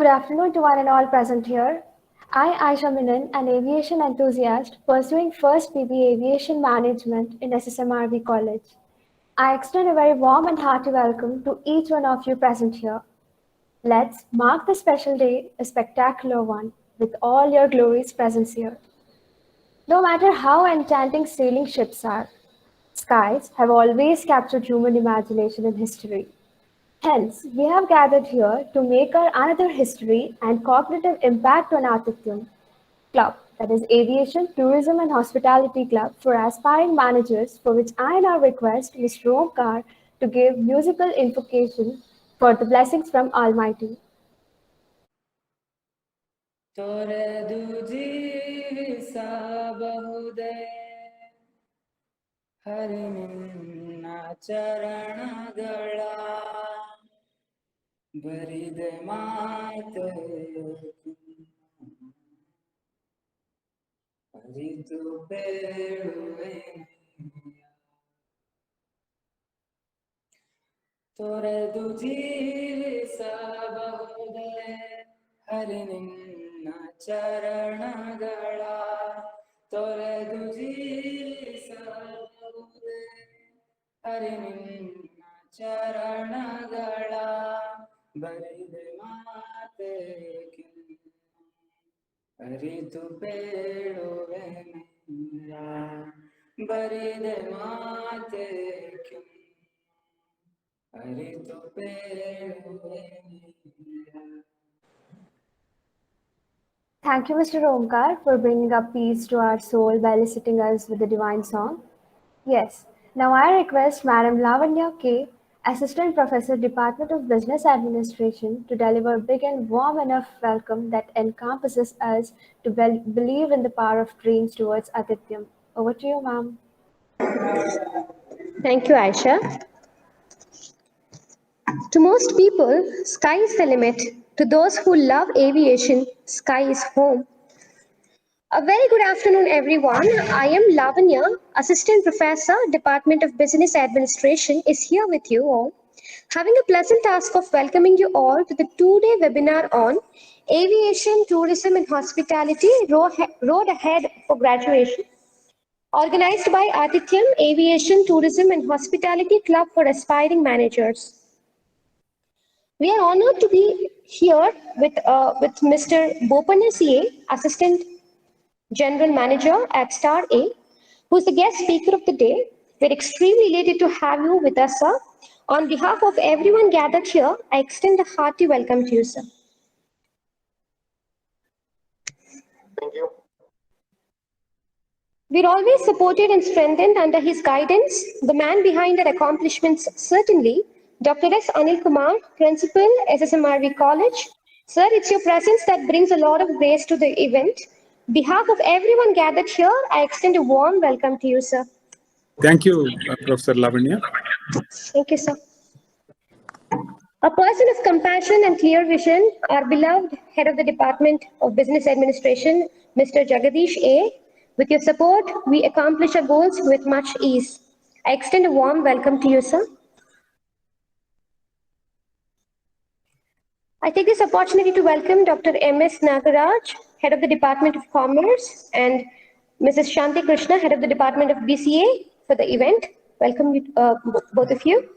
Good afternoon to one and all present here. I, Aisha Menon, an aviation enthusiast pursuing first PB Aviation Management in SSMRV College. I extend a very warm and hearty welcome to each one of you present here. Let's mark the special day a spectacular one with all your glories present here. No matter how enchanting sailing ships are, skies have always captured human imagination in history. Hence, we have gathered here to make our another history and cognitive impact on Athityam Club, that is Aviation, Tourism and Hospitality Club for aspiring managers, for which I now request Mr. Omkar to give musical invocation for the blessings from Almighty. ಹರಿನಿನ್ನ ಚರಣಗಳ ಬರಿದೆ ಮಾತೆ ಅರಿತು ಬೇಡುವೆ ತೊರೆದು ಜೀವಿಸಬಹುದೇ ಹರಿನಿನ್ನ ಚರಣಗಳ ತೊರೆದು ಜೀವಿಸಬಹುದೇ ಹರಿನಿನ್ನ ಚರಣಗಳ ಬರಿದೆ ಮಾತೆ ಅರಿತು ಬೇಡುವೆ ಬರಿದೆ ಮಾತೆ ಅರಿತು ಬೇಡುವೆ. Thank you, Mr. Omkar, for bringing up peace to our soul by eliciting us with the divine song. Yes, now I request Madam Lavanya K., Assistant Professor, Department of Business Administration, to deliver a big and warm enough welcome that encompasses us to believe in the power of dreams towards Adithyam. Over to you, ma'am. Thank you, Aisha. To most people, sky is the limit. To those who love aviation, sky is home. A very good afternoon, everyone. I am Lavanya, Assistant Professor, Department of Business Administration, is here with you all, having a pleasant task of welcoming you all to the two-day webinar on Aviation, Tourism and Hospitality, Road Ahead for Graduation, organized by Athityam Aviation, Tourism and Hospitality Club for Aspiring Managers. We are honored to be here with Mr. Bopanna CA, Assistant General Manager at Star A, who is the guest speaker of the day. We're extremely elated to have you with us, sir. On behalf of everyone gathered here, I extend a hearty welcome to you, sir. Thank you. We're always supported and strengthened under his guidance, the man behind our accomplishments, certainly, Dr. S. Anil Kumar, Principal, SSMRV College. Sir, it's your presence that brings a lot of grace to the event. On behalf of everyone gathered here, I extend a warm welcome to you, sir. Thank you, Professor Lavanya. Thank you, sir. A person of compassion and clear vision, our beloved Head of the Department of Business Administration, Mr. Jagadish A. With your support, we accomplish our goals with much ease. I extend a warm welcome to you, sir. I take this opportunity to welcome Dr. M.S. Nagaraj, Head of the Department of Commerce, and Mrs. Shanti Krishna, Head of the Department of BCA for the event. Welcome both of you.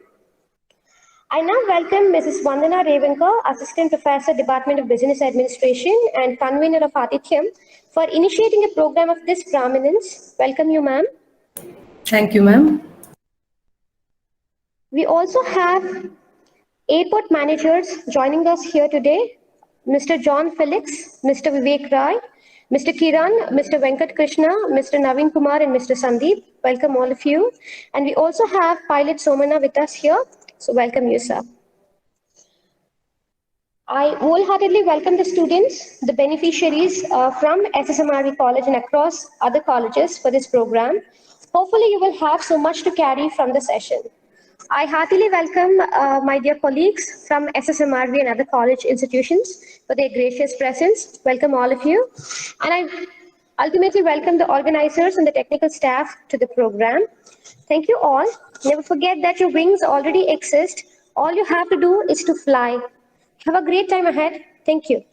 I now welcome Mrs. Vandana Revanka, Assistant Professor, Department of Business Administration and Convener of Athityam, for initiating a program of this prominence. Welcome you, ma'am. Thank you, ma'am. We also have airport managers joining us here today, Mr. John Felix, Mr. Vivek Rai, Mr. Kiran, Mr. Venkat Krishna, Mr. Naveen Kumar, and Mr. Sandeep. Welcome all of you. And we also have Pilot Somana with us here. So welcome you, sir. I wholeheartedly welcome the students, the beneficiaries from SSMRV College and across other colleges for this program. Hopefully you will have so much to carry from the session. I heartily welcome my dear colleagues from SSMRV and other college institutions for their gracious presence. Welcome all of you. And I ultimately welcome the organizers and the technical staff to the program. Thank you all. Never forget that your wings already exist. All you have to do is to fly. Have a great time ahead. Thank you.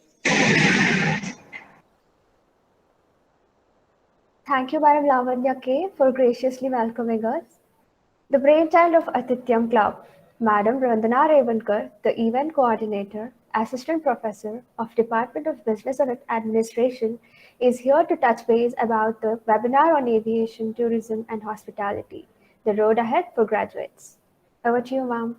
Thank you, Madam Lavanya K, for graciously welcoming us. The brainchild of Atityam Club, Madam Vandana Revankar, the event coordinator, assistant professor of Department of Business and Administration, is here to touch base about the webinar on aviation, tourism, and hospitality, the road ahead for graduates. Over to you, ma'am.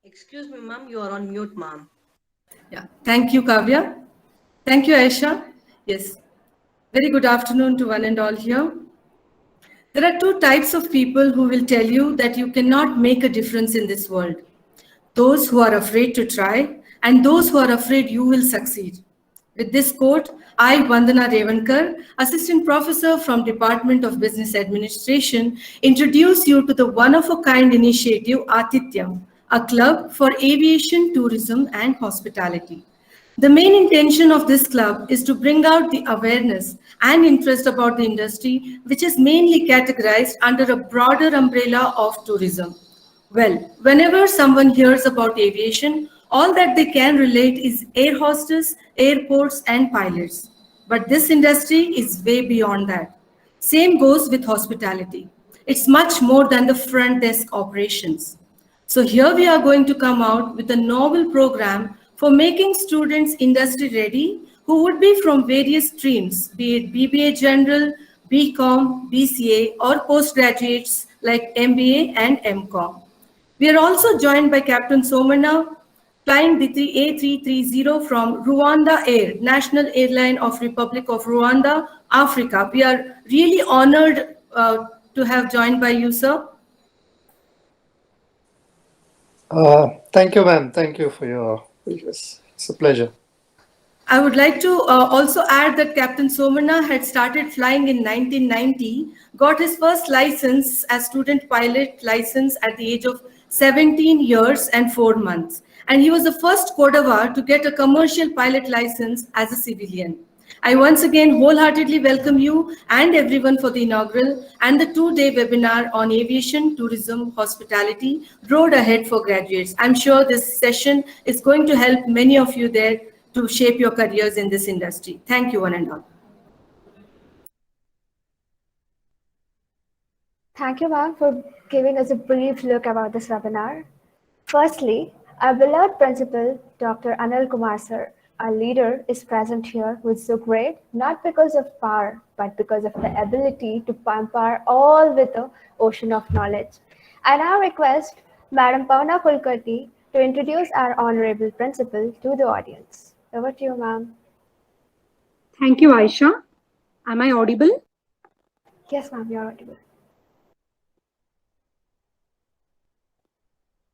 Excuse me, ma'am, you are on mute, ma'am. Yeah, thank you, Kavya. Thank you, Aisha. Yes, very good afternoon to one and all here. There are two types of people who will tell you that you cannot make a difference in this world. Those who are afraid to try and those who are afraid you will succeed. With this quote, I, Vandana Revankar, Assistant Professor from Department of Business Administration, introduce you to the one-of-a-kind initiative Atityam, a club for aviation, tourism, and hospitality. The main intention of this club is to bring out the awareness and interest about the industry, which is mainly categorized under a broader umbrella of tourism. Well, whenever someone hears about aviation, all that they can relate is air hostess, airports, and pilots. But this industry is way beyond that. Same goes with hospitality. It's much more than the front desk operations. So here we are going to come out with a novel program for making students industry ready who would be from various streams, be it BBA General, BCom, BCA, or postgraduates like MBA and MCom. We are also joined by Captain Somana, flying the A330 from Rwanda Air, National Airline of Republic of Rwanda, Africa. We are really honored to have joined by you, sir. Thank you, ma'am. Thank you for your wishes. It's a pleasure. I would like to also add that Captain Somana had started flying in 1990, got his first license as student pilot license at the age of 17 years and 4 months. And he was the first Kodava to get a commercial pilot license as a civilian. I once again wholeheartedly welcome you and everyone for the inaugural and the 2-day webinar on aviation, tourism, hospitality, road ahead for graduates. I'm sure this session is going to help many of you there to shape your careers in this industry. Thank you, one and all. Thank you, ma'am, for giving us a brief look about this webinar. Firstly, our beloved principal, Dr. Anil Kumar sir, our leader, is present here, who is so great, not because of power, but because of the ability to pump our all with the ocean of knowledge. I now request Madam Pavana Kulkarni to introduce our honorable principal to the audience. Over to you, ma'am. Thank you, Aisha. Am I audible? Yes, ma'am, you're audible.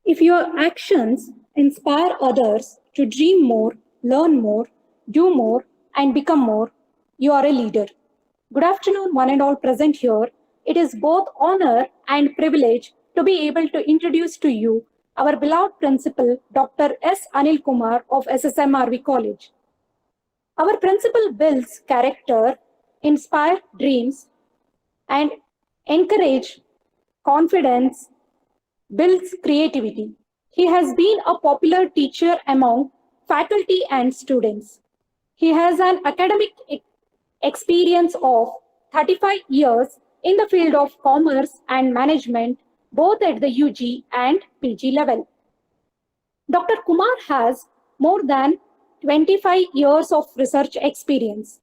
If your actions inspire others to dream more, learn more, do more, and become more, you are a leader. Good afternoon, one and all present here. It is both honor and privilege to be able to introduce to you our beloved principal, Dr. S. Anil Kumar of SSMRV College. Our principal builds character, inspire dreams, and encourage confidence, builds creativity. He has been a popular teacher among faculty and students. He has an academic experience of 35 years in the field of commerce and management, both at the UG and PG level. Dr. Kumar has more than 25 years of research experience.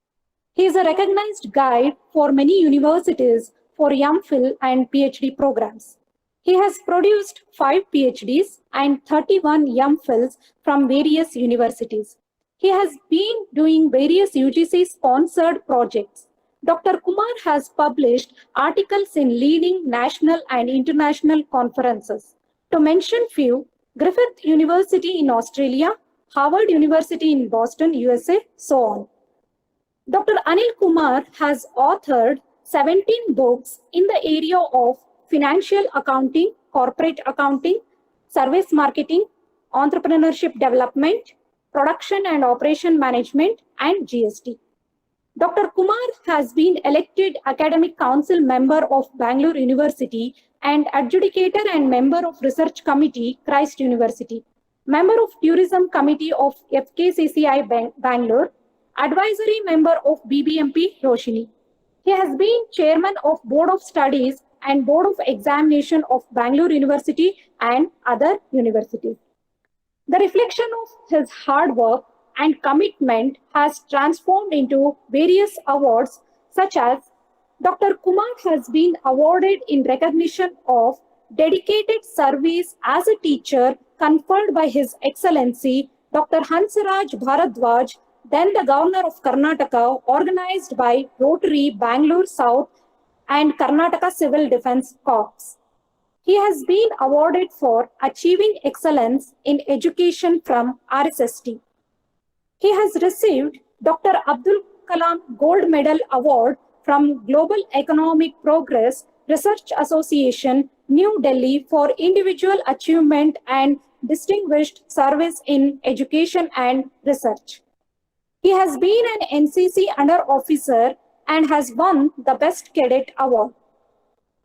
He is a recognized guide for many universities for MPhil and PhD programs. He has produced 5 PhDs and 31 MPhils from various universities. He has been doing various UGC-sponsored projects. Dr. Kumar has published articles in leading national and international conferences. To mention few, Griffith University in Australia, Harvard University in Boston, USA, so on. Dr. Anil Kumar has authored 17 books in the area of financial accounting, corporate accounting, service marketing, entrepreneurship development, production and operation management, and GST. Dr. Kumar has been elected Academic Council member of Bangalore University and adjudicator and member of Research Committee, Christ University, member of Tourism Committee of FKCCI Bangalore, advisory member of BBMP Roshini. He has been chairman of Board of Studies and Board of Examination of Bangalore University and other universities. The reflection of his hard work and commitment has transformed into various awards, such as Dr. Kumar has been awarded in recognition of dedicated service as a teacher conferred by His Excellency Dr. Hansraj Bharadwaj, then the Governor of Karnataka, organized by Rotary Bangalore South and Karnataka Civil Defence Corps. He has been awarded for achieving excellence in education from RSST. He has received Dr. Abdul Kalam Gold Medal Award from Global Economic Progress Research Association, New Delhi, for individual achievement and distinguished service in education and research. He has been an NCC under officer and has won the Best Cadet Award.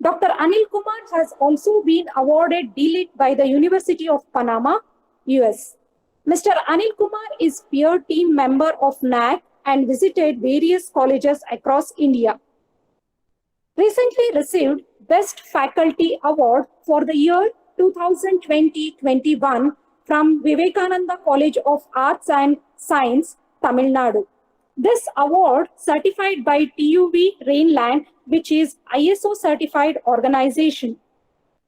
Dr. Anil Kumar has also been awarded D.Litt by the University of Panama, US. Mr. Anil Kumar is peer team member of NAC and visited various colleges across India. Recently received Best Faculty Award for the year 2020-21 from Vivekananda College of Arts and Science, Tamil Nadu. This award, certified by TUV Rainland, which is ISO certified organization.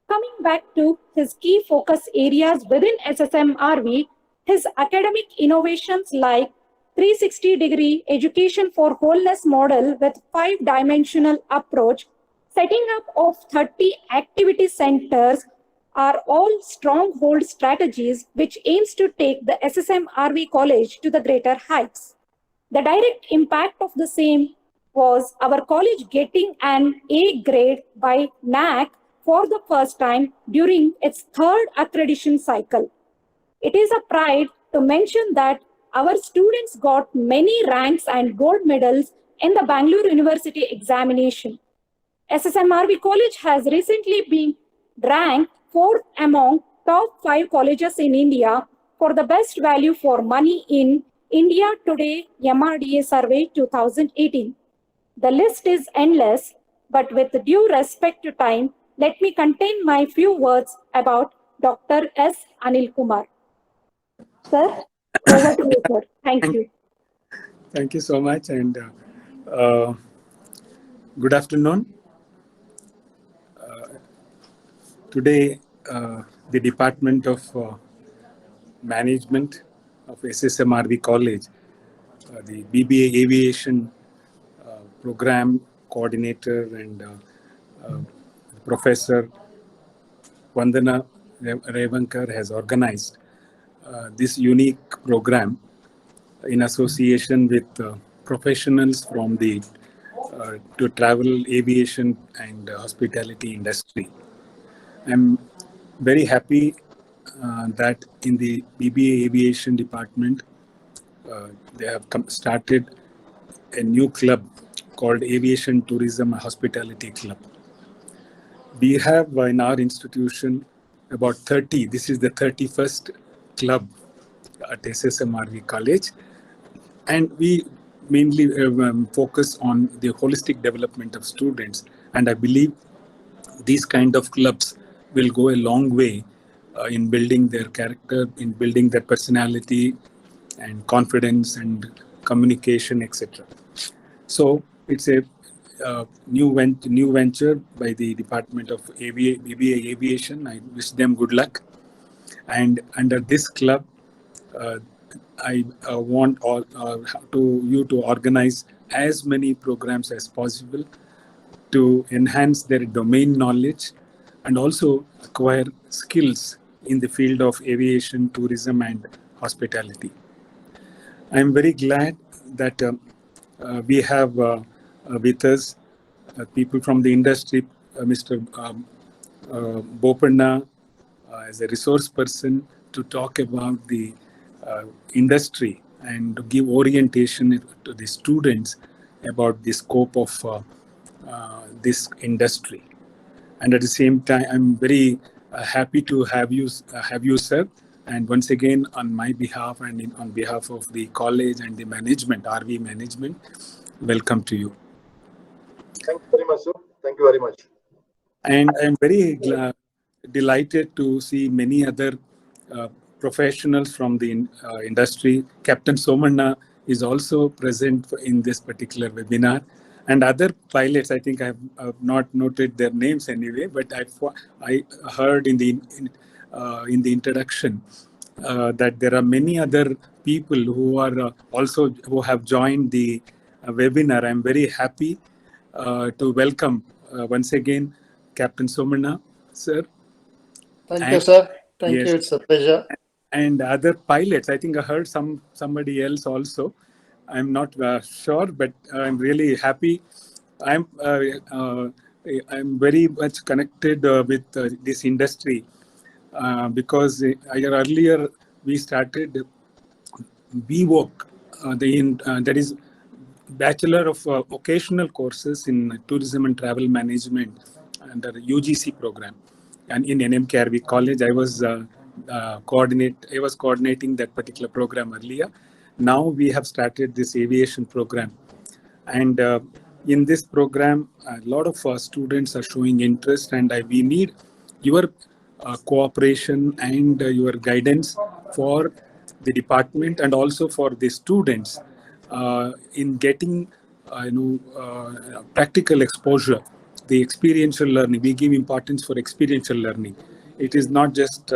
Coming back to his key focus areas within SSMRV, his academic innovations like 360-degree education for wholeness model with 5-dimensional approach, setting up of 30 activity centers are all stronghold strategies which aims to take the SSMRV college to the greater heights. The direct impact of the same was our college getting an A grade by NAC for the first time during its third accreditation cycle. It is a pride to mention that our students got many ranks and gold medals in the Bangalore University examination. SSMRV College has recently been ranked 4th among top 5 colleges in India for the best value for money in India Today MRDA Survey 2018. The list is endless, but with due respect to time, let me contain my few words about Dr. S. Anil Kumar. Sir, over to you, sir. Thank you. Thank you so much, and good afternoon. Today, the Department of Management of SSMRV College, the BBA Aviation Program Coordinator and Professor Vandana Revankar has organized this unique program in association with professionals from the to travel, aviation and hospitality industry. I'm very happy that in the BBA Aviation Department, they have started a new club called Aviation Tourism and Hospitality Club. We have in our institution about 30, this is the 31st club at SSMRV College, and we mainly focus on the holistic development of students, and I believe these kind of clubs will go a long way in building their character, in building their personality and confidence and communication, etc. So it's a new venture by the Department of BBA Aviation. I wish them good luck. And under this club, I want you to organize as many programs as possible to enhance their domain knowledge and also acquire skills in the field of aviation, tourism, and hospitality. I am very glad that we have with us people from the industry, Mr. Bopanna, as a resource person to talk about the industry and to give orientation to the students about the scope of this industry. And at the same time, I'm very happy to have you, sir. And once again, on my behalf and on behalf of the college and the management, RV management, welcome to you. Thank you very much, sir. Thank you very much. And I'm very delighted to see many other uh, professionals from the industry. Captain Somanna is also present in this particular webinar. And other pilots, I think I've not noted their names anyway, but I heard in the introduction that there are many other people who are who have joined the webinar. I'm very happy to welcome once again Captain Somanna, sir. Thank you, sir. Thank Yes, you. It's a pleasure. and other pilots. I think I heard somebody else also. I'm not sure, but I'm really happy. I'm uh, uh, I'm very much connected with this industry because earlier we started BVOC, that is Bachelor of Vocational Courses in Tourism and Travel Management under UGC program. And in NMKRV College, I was coordinating that particular program earlier. Now we have started this aviation program. And in this program, a lot of students are showing interest, and we need your cooperation and your guidance for the department and also for the students in getting practical exposure, the experiential learning. We give importance for experiential learning. It is not just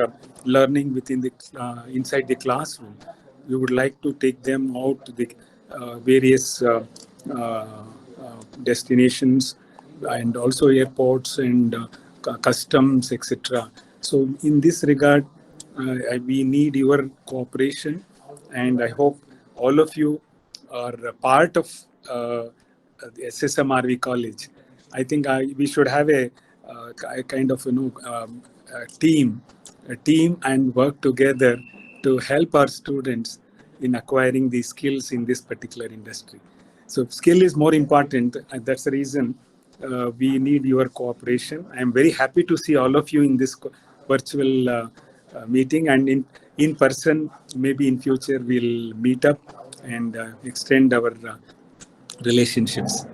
learning within the inside the classroom. We would like to take them out to the various destinations and also airports and customs, etc. So in this regard, we need your cooperation, and I hope all of you are a part of the SSMRV College. I think we should have a kind of a team and work together to help our students in acquiring the skills in this particular industry. So skill is more important, and that's the reason we need your cooperation. I'm very happy to see all of you in this virtual meeting, and in person, maybe in future we'll meet up and extend our relationships.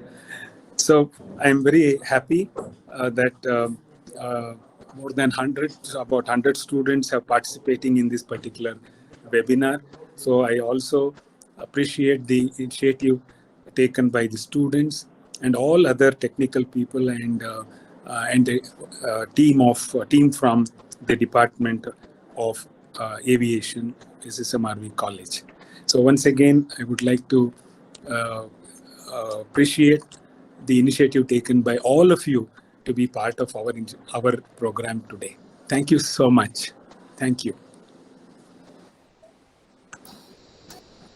So I'm very happy that more than about 100 students are participating in this particular webinar. So I also appreciate the initiative taken by the students and all other technical people and the team from the Department of Aviation, SSMRV College. So once again, I would like to appreciate the initiative taken by all of you to be part of our program today. Thank you so much. Thank you.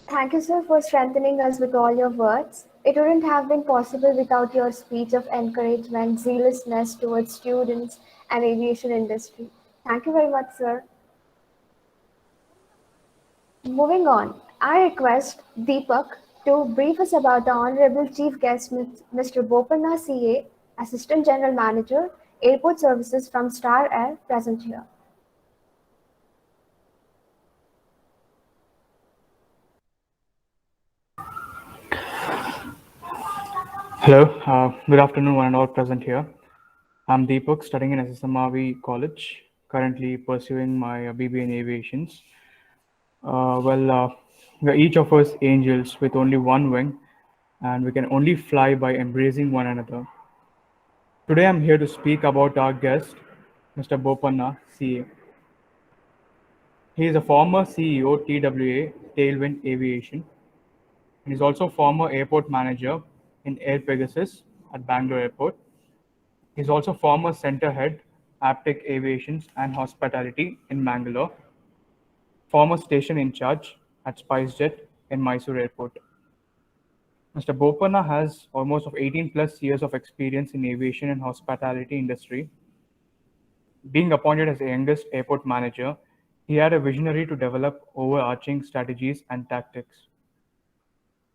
Thank you, sir, for strengthening us with all your words. It wouldn't have been possible without your speech of encouragement, zealousness towards students and aviation industry. Thank you very much, sir. Moving on, I request Deepak to brief us about the Honorable Chief Guest, Mr. Bopanna CA, Assistant General Manager, Airport Services from Star Air, present here. Hello, good afternoon, one and all present here. I'm Deepak, studying in SSMRV College, currently pursuing my BBA in Aviations. We're each of us angels with only one wing, and we can only fly by embracing one another. Today, I'm here to speak about our guest, Mr. Bopanna, CA. He is a former CEO, TWA, Tailwind Aviation. He's also former airport manager in Air Pegasus at Bangalore Airport. He's also former center head, Aptec Aviations and Hospitality in Bangalore. Former station in charge at SpiceJet in Mysore Airport. Mr. Bopanna has almost of 18 plus years of experience in aviation and hospitality industry. Being appointed as the youngest airport manager, he had a visionary to develop overarching strategies and tactics.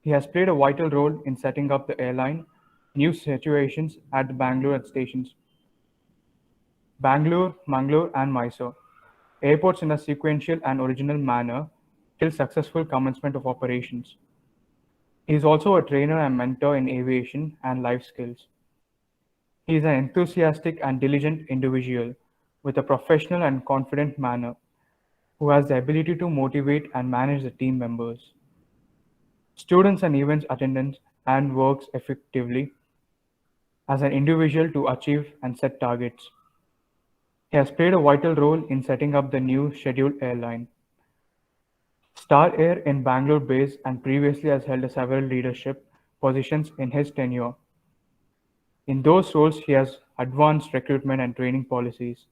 He has played a vital role in setting up the airline new situations at the Bangalore stations. Bangalore, Mangalore, and Mysore airports in a sequential and original manner till successful commencement of operations. He is also a trainer and mentor in aviation and life skills. He is an enthusiastic and diligent individual with a professional and confident manner who has the ability to motivate and manage the team members, students and events attendants, and works effectively as an individual to achieve and set targets. He has played a vital role in setting up the new scheduled airline. Star Air in Bangalore base and previously has held several leadership positions in his tenure. In those roles, he has advanced recruitment and training policies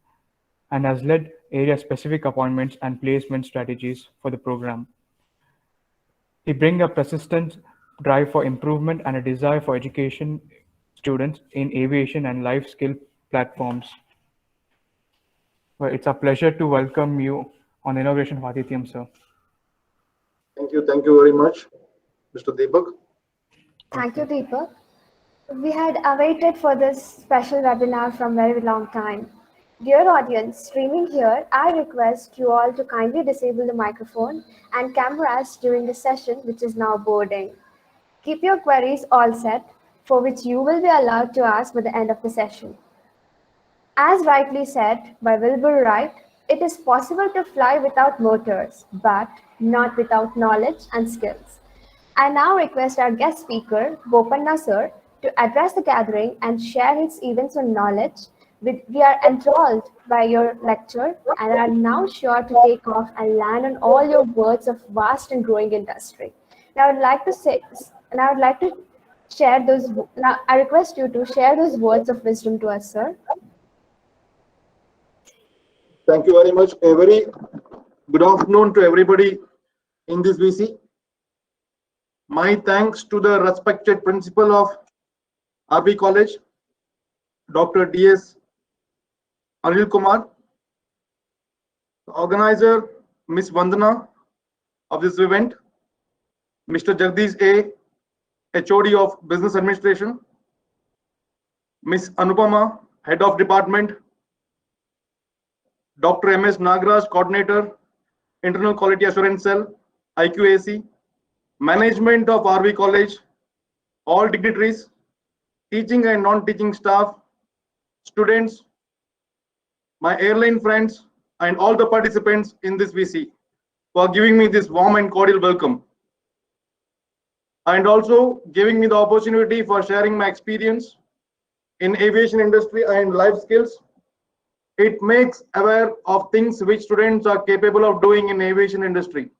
and has led area-specific appointments and placement strategies for the program. He brings a persistent drive for improvement and a desire for education students in aviation and life skill platforms. Well, it's a pleasure to welcome you on the inauguration of Adithyam, sir. Thank you very much, Mr. Deepak. Thank you, Deepak. We had awaited for this special webinar from a very long time. Dear audience, streaming here, I request you all to kindly disable the microphone and cameras during the session, which is now boarding. Keep your queries all set, for which you will be allowed to ask by the end of the session. As rightly said by Wilbur Wright, it is possible to fly without motors, but not without knowledge and skills. I now request our guest speaker, Bopanna sir, to address the gathering and share his events and knowledge. We are enthralled by your lecture and are now sure to take off and land on all your words of vast and growing industry. Now I request you to share those words of wisdom to us, sir. Thank you very much. A very good afternoon to everybody in this VC. My thanks to the respected principal of RB College, Dr. D.S. Anil Kumar, the organizer, Ms. Vandana of this event, Mr. Jagdish A., HOD of Business Administration, Ms. Anupama, Head of Department, Dr. M.S. Nagraj, Coordinator, Internal Quality Assurance Cell, IQAC, Management of RV College, all dignitaries, teaching and non-teaching staff, students, my airline friends, and all the participants in this VC for giving me this warm and cordial welcome. And also giving me the opportunity for sharing my experience in aviation industry and life skills. It makes aware of things which students are capable of doing in aviation industry.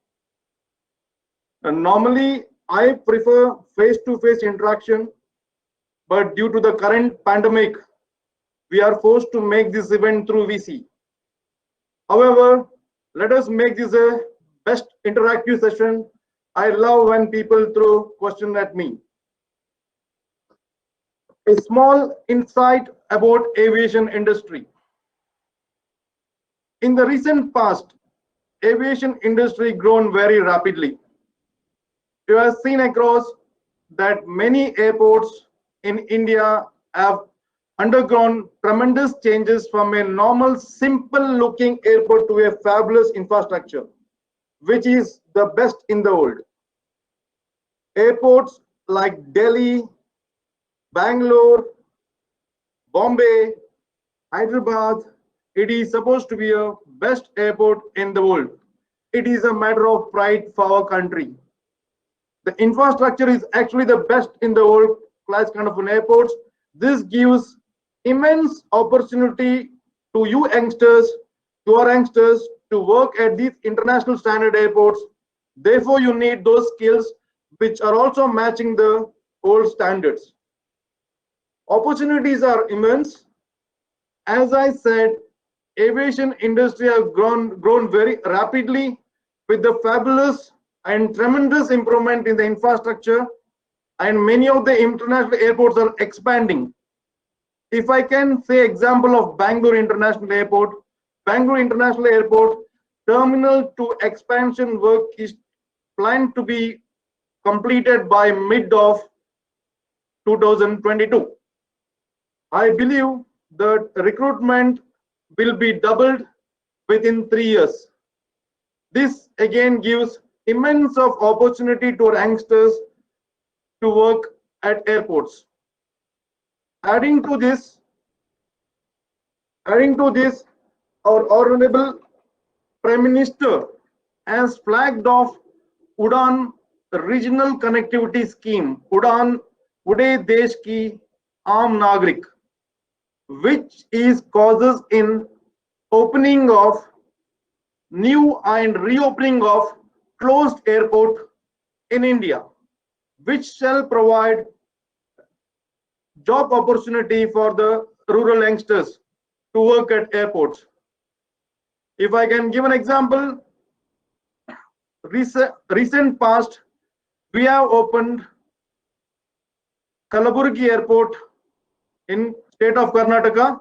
And normally, I prefer face-to-face interaction, but due to the current pandemic, we are forced to make this event through VC. However, let us make this a best interactive session. I love when people throw questions at me. A small insight about aviation industry. In the recent past, aviation industry grown very rapidly. You have seen across that many airports in India have undergone tremendous changes from a normal, simple-looking airport to a fabulous infrastructure, which is the best in the world. Airports like Delhi, Bangalore, Bombay, Hyderabad, it is supposed to be a best airport in the world. It is a matter of pride for our country. The infrastructure is actually the best in the world class kind of an airport. This gives immense opportunity to you youngsters, to our youngsters, to work at these international standard airports. Therefore, you need those skills which are also matching the old standards. Opportunities are immense. As I said, aviation industry have grown very rapidly with the fabulous and tremendous improvement in the infrastructure, and many of the international airports are expanding. If I can say example of Bangalore International Airport, Bangalore International Airport terminal to expansion work is planned to be completed by mid of 2022. I believe that recruitment will be doubled within 3 years. This again gives immense of opportunity to our youngsters to work at airports. Adding to this, our Honorable Prime Minister has flagged off Udan regional connectivity scheme, Udan Ude Desh Ki Aam Nagrik, which is causes in opening of new and reopening of closed airport in India, which shall provide job opportunity for the rural youngsters to work at airports. If I can give an example, recent past, we have opened Kalaburgi Airport in state of Karnataka,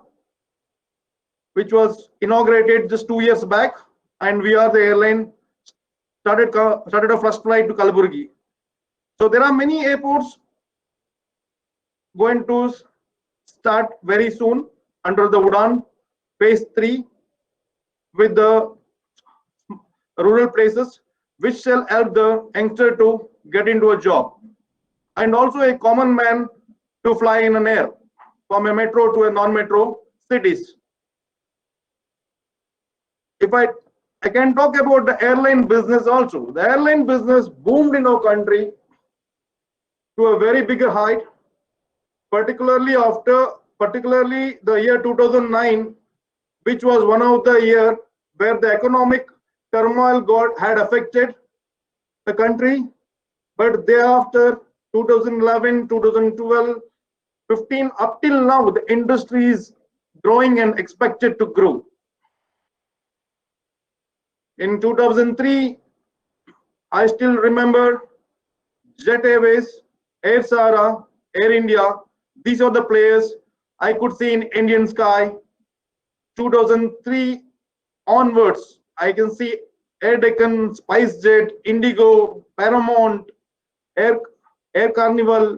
which was inaugurated just 2 years back, and we are the airline started a first flight to Kalaburgi. So there are many airports going to start very soon under the Udan phase 3 with the rural places, which shall help the youngster to get into a job, and also a common man to fly in an air from a metro to a non-metro cities. If I can talk about the airline business also. The airline business boomed in our country to a very bigger height, particularly the year 2009, which was one of the year where the economic turmoil had affected the country. But thereafter, 2011, 2012, 15, up till now, the industry is growing and expected to grow. In 2003, I still remember Jet Airways, Air Sara, Air India. These are the players I could see in Indian sky. 2003 onwards, I can see Air Deccan, SpiceJet, Indigo, Paramount, Air Carnival,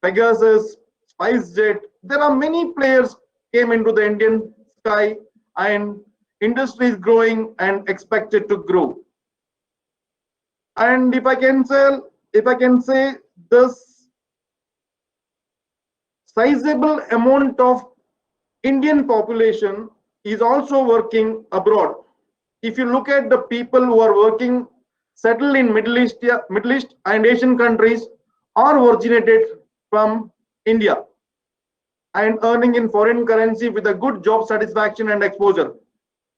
Pegasus, SpiceJet. There are many players came into the Indian sky, and industry is growing and expected to grow. And if I can say this sizable amount of Indian population is also working abroad. If you look at the people who are working, settled in Middle East and Asian countries, are originated from India and earning in foreign currency with a good job satisfaction and exposure.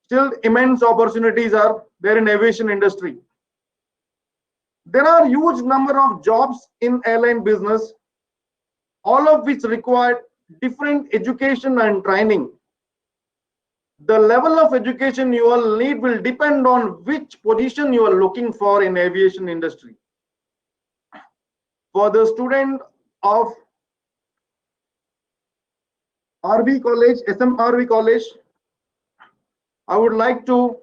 Still, immense opportunities are there in aviation industry. There are huge number of jobs in airline business, all of which require different education and training. The level of education you will need will depend on which position you are looking for in aviation industry. For the student of RV College, SMRV College, I would like to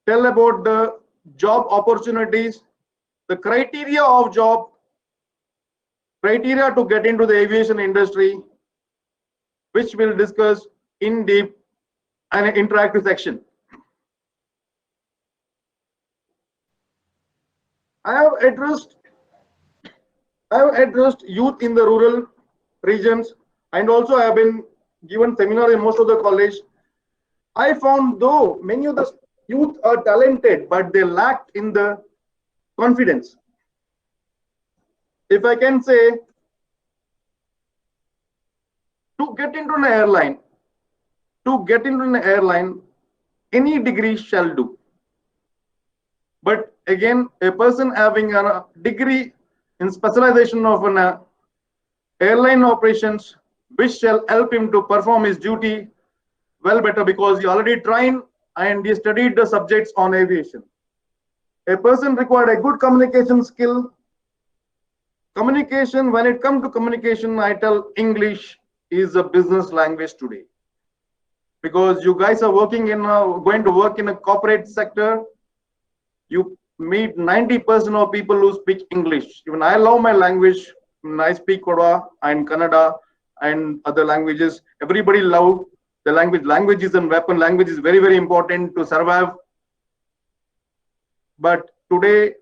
tell about the job opportunities, the criteria of job, criteria to get into the aviation industry, which we'll discuss in deep and an interactive section. I have addressed youth in the rural regions, and also I have been given seminar in most of the college. I found though many of the youth are talented, but they lacked in the confidence. If I can say, to get into an airline, any degree shall do. But again, a person having a degree in specialization of an airline operations, which shall help him to perform his duty well better, because he already trained and he studied the subjects on aviation. A person required a good communication skill. Communication, when it comes to communication, I tell English is a business language today, because you guys are working in going to work in a corporate sector. You meet 90% of people who speak English. Even I love my language. I speak Kodwa and Kannada and other languages. Everybody love the language. Language is a weapon. Language is very, very important to survive. But today,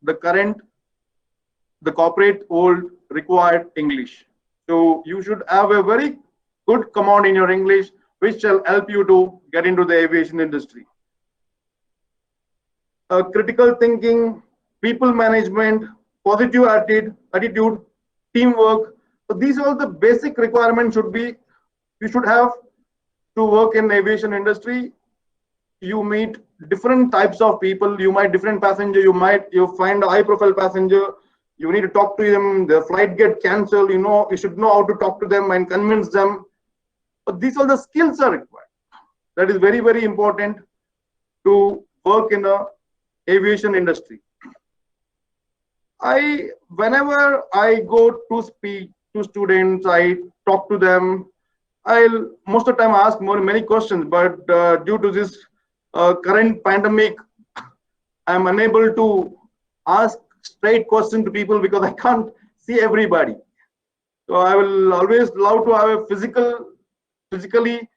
the corporate world required English. So you should have a very good command in your English, which shall help you to get into the aviation industry. Critical thinking, people management, positive attitude, teamwork. So these are the basic requirements you should have to work in aviation industry. You meet different types of people. You might different passenger. You find a high profile passenger. You need to talk to them. The flight get cancelled. You should know how to talk to them and convince them. But these are the skills are required. That is very, very important to work in a aviation industry. Whenever I go to speak to students, I talk to them. I'll most of the time ask many questions, but due to this current pandemic, I'm unable to ask straight questions to people because I can't see everybody. So I will always love to have a physically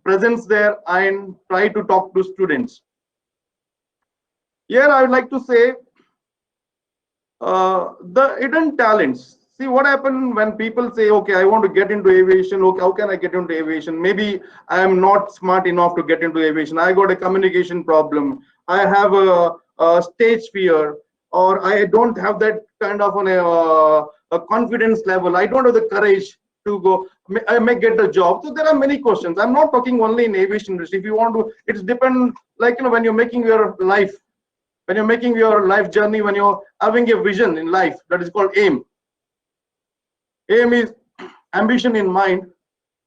presence there and try to talk to students. Here I would like to say the hidden talents. See what happened when people say, okay, I want to get into aviation. Okay, how can I get into aviation? Maybe I am not smart enough to get into aviation. I got a communication problem. I have a stage fear, or I don't have that kind of a confidence level. I don't have the courage to go. I may get a job. So there are many questions. I'm not talking only in aviation industry. If you want to, it's depend, like, when you're making your life, when you're making your life journey, when you're having a vision in life, that is called aim. Aim is ambition in mind.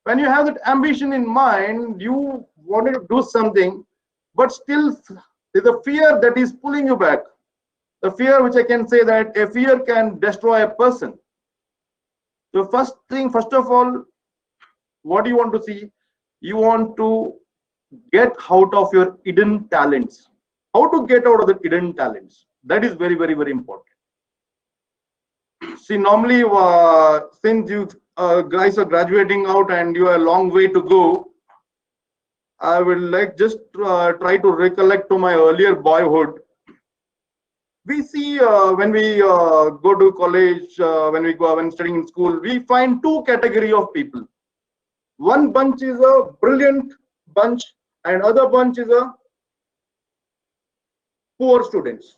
When you have that ambition in mind, you wanted to do something, but still there's a fear that is pulling you back. The fear, which I can say that a fear can destroy a person. So first of all, what do you want to see? You want to get out of your hidden talents. How to get out of the hidden talents? That is very, very, very important. See, normally, since you guys are graduating out and you have a long way to go, I will just try to recollect to my earlier boyhood. We see when we go to college, when studying in school, we find two category of people. One bunch is a brilliant bunch, and other bunch is a poor students.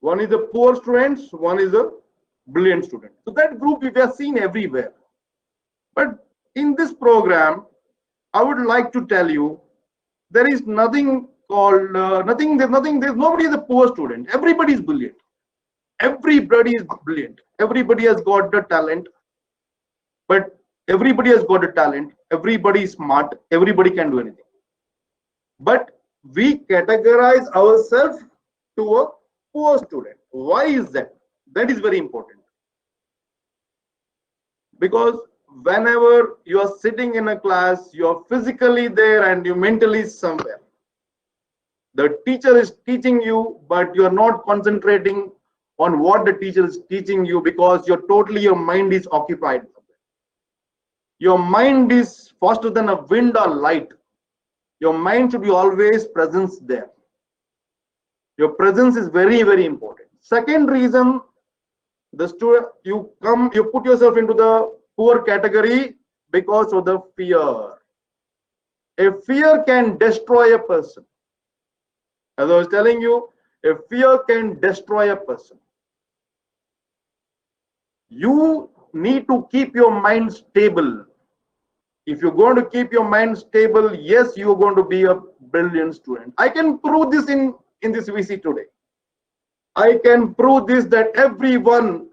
One is the poor students, one is a brilliant student. So that group we have seen everywhere. But in this program, I would like to tell you, there is nothing called there's nobody is a poor student. Everybody is brilliant. Everybody is brilliant. Everybody has got the talent. But everybody has got a talent. Everybody is smart. Everybody can do anything. But we categorize ourselves to a poor student. Why is that? That is very important. Because whenever you are sitting in a class, you are physically there and you mentally somewhere. The teacher is teaching you, but you are not concentrating on what the teacher is teaching you because your mind is occupied. Your mind is faster than a wind or light. Your mind should be always present there. Your presence is very, very important. Second reason, the student, you put yourself into the poor category because of the fear. A fear can destroy a person. As I was telling you, a fear can destroy a person. You need to keep your mind stable. If you're going to keep your mind stable, yes, you're going to be a brilliant student. I can prove this in this VC today. I can prove this that everyone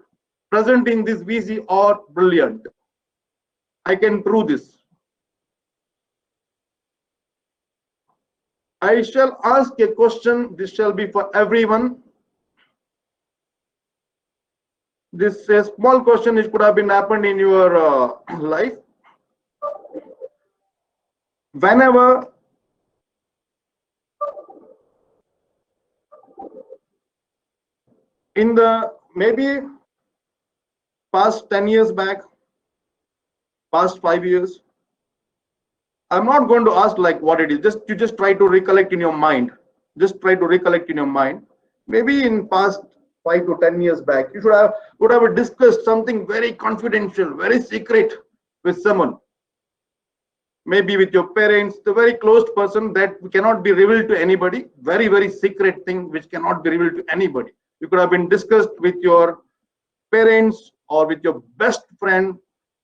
present in this VC are brilliant. I can prove this. I shall ask a question. This shall be for everyone. This is a small question which could have been happened in your life. in the maybe past 10 years back, past 5 years, I'm not going to ask like what it is. Just try to recollect in your mind. Just try to recollect in your mind. Maybe in past 5 to 10 years back, you would have discussed something very confidential, very secret with someone. Maybe with your parents, the very close person that cannot be revealed to anybody. Very, very secret thing which cannot be revealed to anybody. You could have been discussed with your parents or with your best friend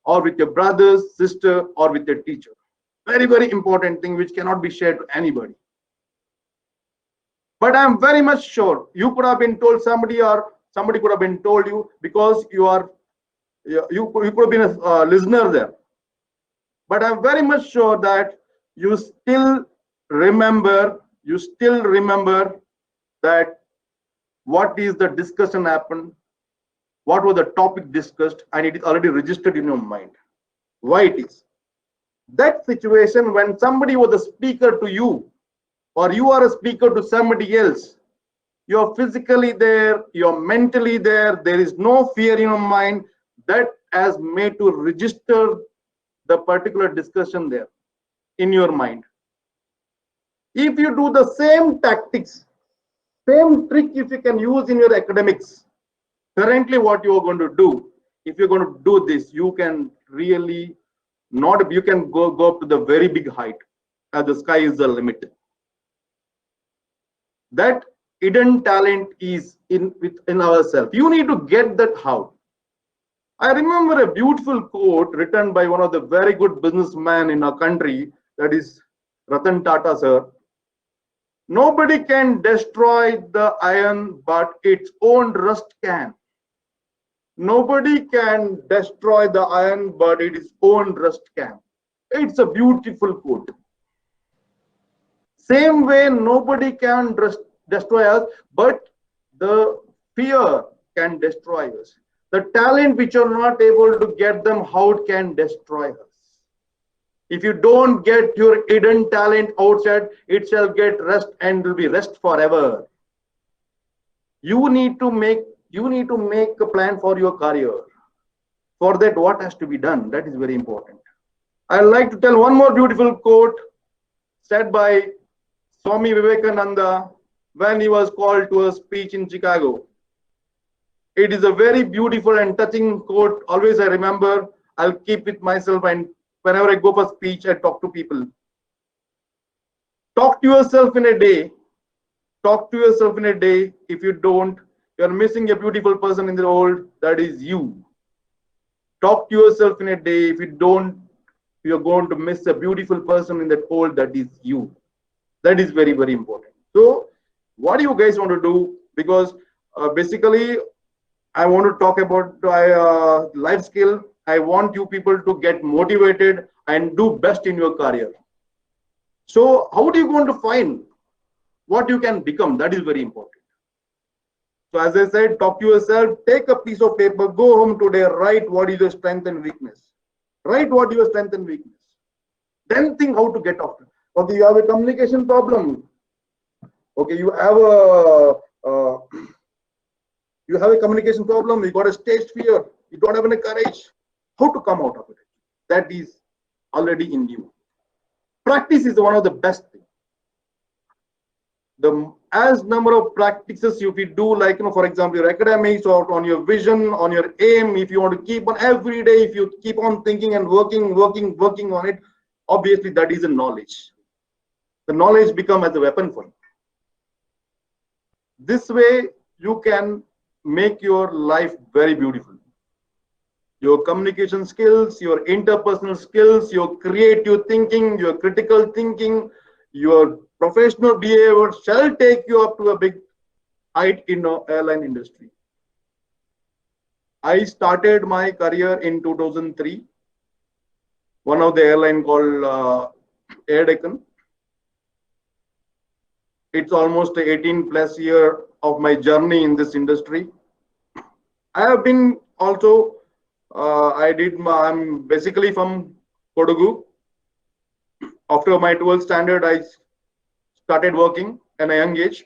or with your brothers, sister, or with your teacher. Very, very important thing which cannot be shared to anybody. But I'm very much sure you could have been told somebody, or somebody could have been told you, because you could have been a listener there. But I'm very much sure that you still remember that what is the discussion happened, what was the topic discussed, and it is already registered in your mind. Why it is? That situation when somebody was a speaker to you, or you are a speaker to somebody else, you're physically there, you're mentally there, there is no fear in your mind, that has made to register the particular discussion there in your mind. If you do the same tactics, same trick if you can use in your academics, currently what you are going to do, if you're going to do this, you can really you can go up to the very big height, as the sky is the limit. That hidden talent is within ourselves. You need to get that how. I remember a beautiful quote written by one of the very good businessmen in our country, that is Ratan Tata sir. Nobody can destroy the iron, but its own rust can. Nobody can destroy the iron, but its own rust can. It's a beautiful quote. Same way, nobody can destroy us, but the fear can destroy us. The talent which you're not able to get them out can destroy us. If you don't get your hidden talent outside, it shall get rest and will be rest forever. You need to make a plan for your career. For that, what has to be done? That is very important. I'd like to tell one more beautiful quote said by Swami Vivekananda when he was called to a speech in Chicago. It is a very beautiful and touching quote. Always I remember. I'll keep it myself, and whenever I go for speech, I talk to people. Talk to yourself in a day. Talk to yourself in a day. If you don't, you're missing a beautiful person in the world. That is you. Talk to yourself in a day. If you don't, you're going to miss a beautiful person in that world. That is you. That is very, very important. So what do you guys want to do? Because basically, I want to talk about life skill. I want you people to get motivated and do best in your career. So how do you going to find what you can become? That is very important. So as I said, talk to yourself, take a piece of paper, go home today, write what is your strength and weakness. Write what is your strength and weakness. Then think how to get off. Okay, you have a communication problem. Okay, you have a communication problem, you got a stage fear, you don't have any courage. How to come out of it? That is already in you. Practice is one of the best things. As number of practices if you do, like for example, your academics or on your vision, on your aim, if you want to keep on every day, if you keep on thinking and working on it, obviously that is a knowledge. The knowledge becomes as a weapon for you. This way you can make your life very beautiful. Your communication skills, your interpersonal skills, your creative thinking, your critical thinking, your professional behavior shall take you up to a big height in the airline industry. I started my career in 2003. One of the airline called Air Deccan. It's almost 18 plus year of my journey in this industry. I have been also, I'm basically from Kodagu. After my 12th standard, I started working at a young age.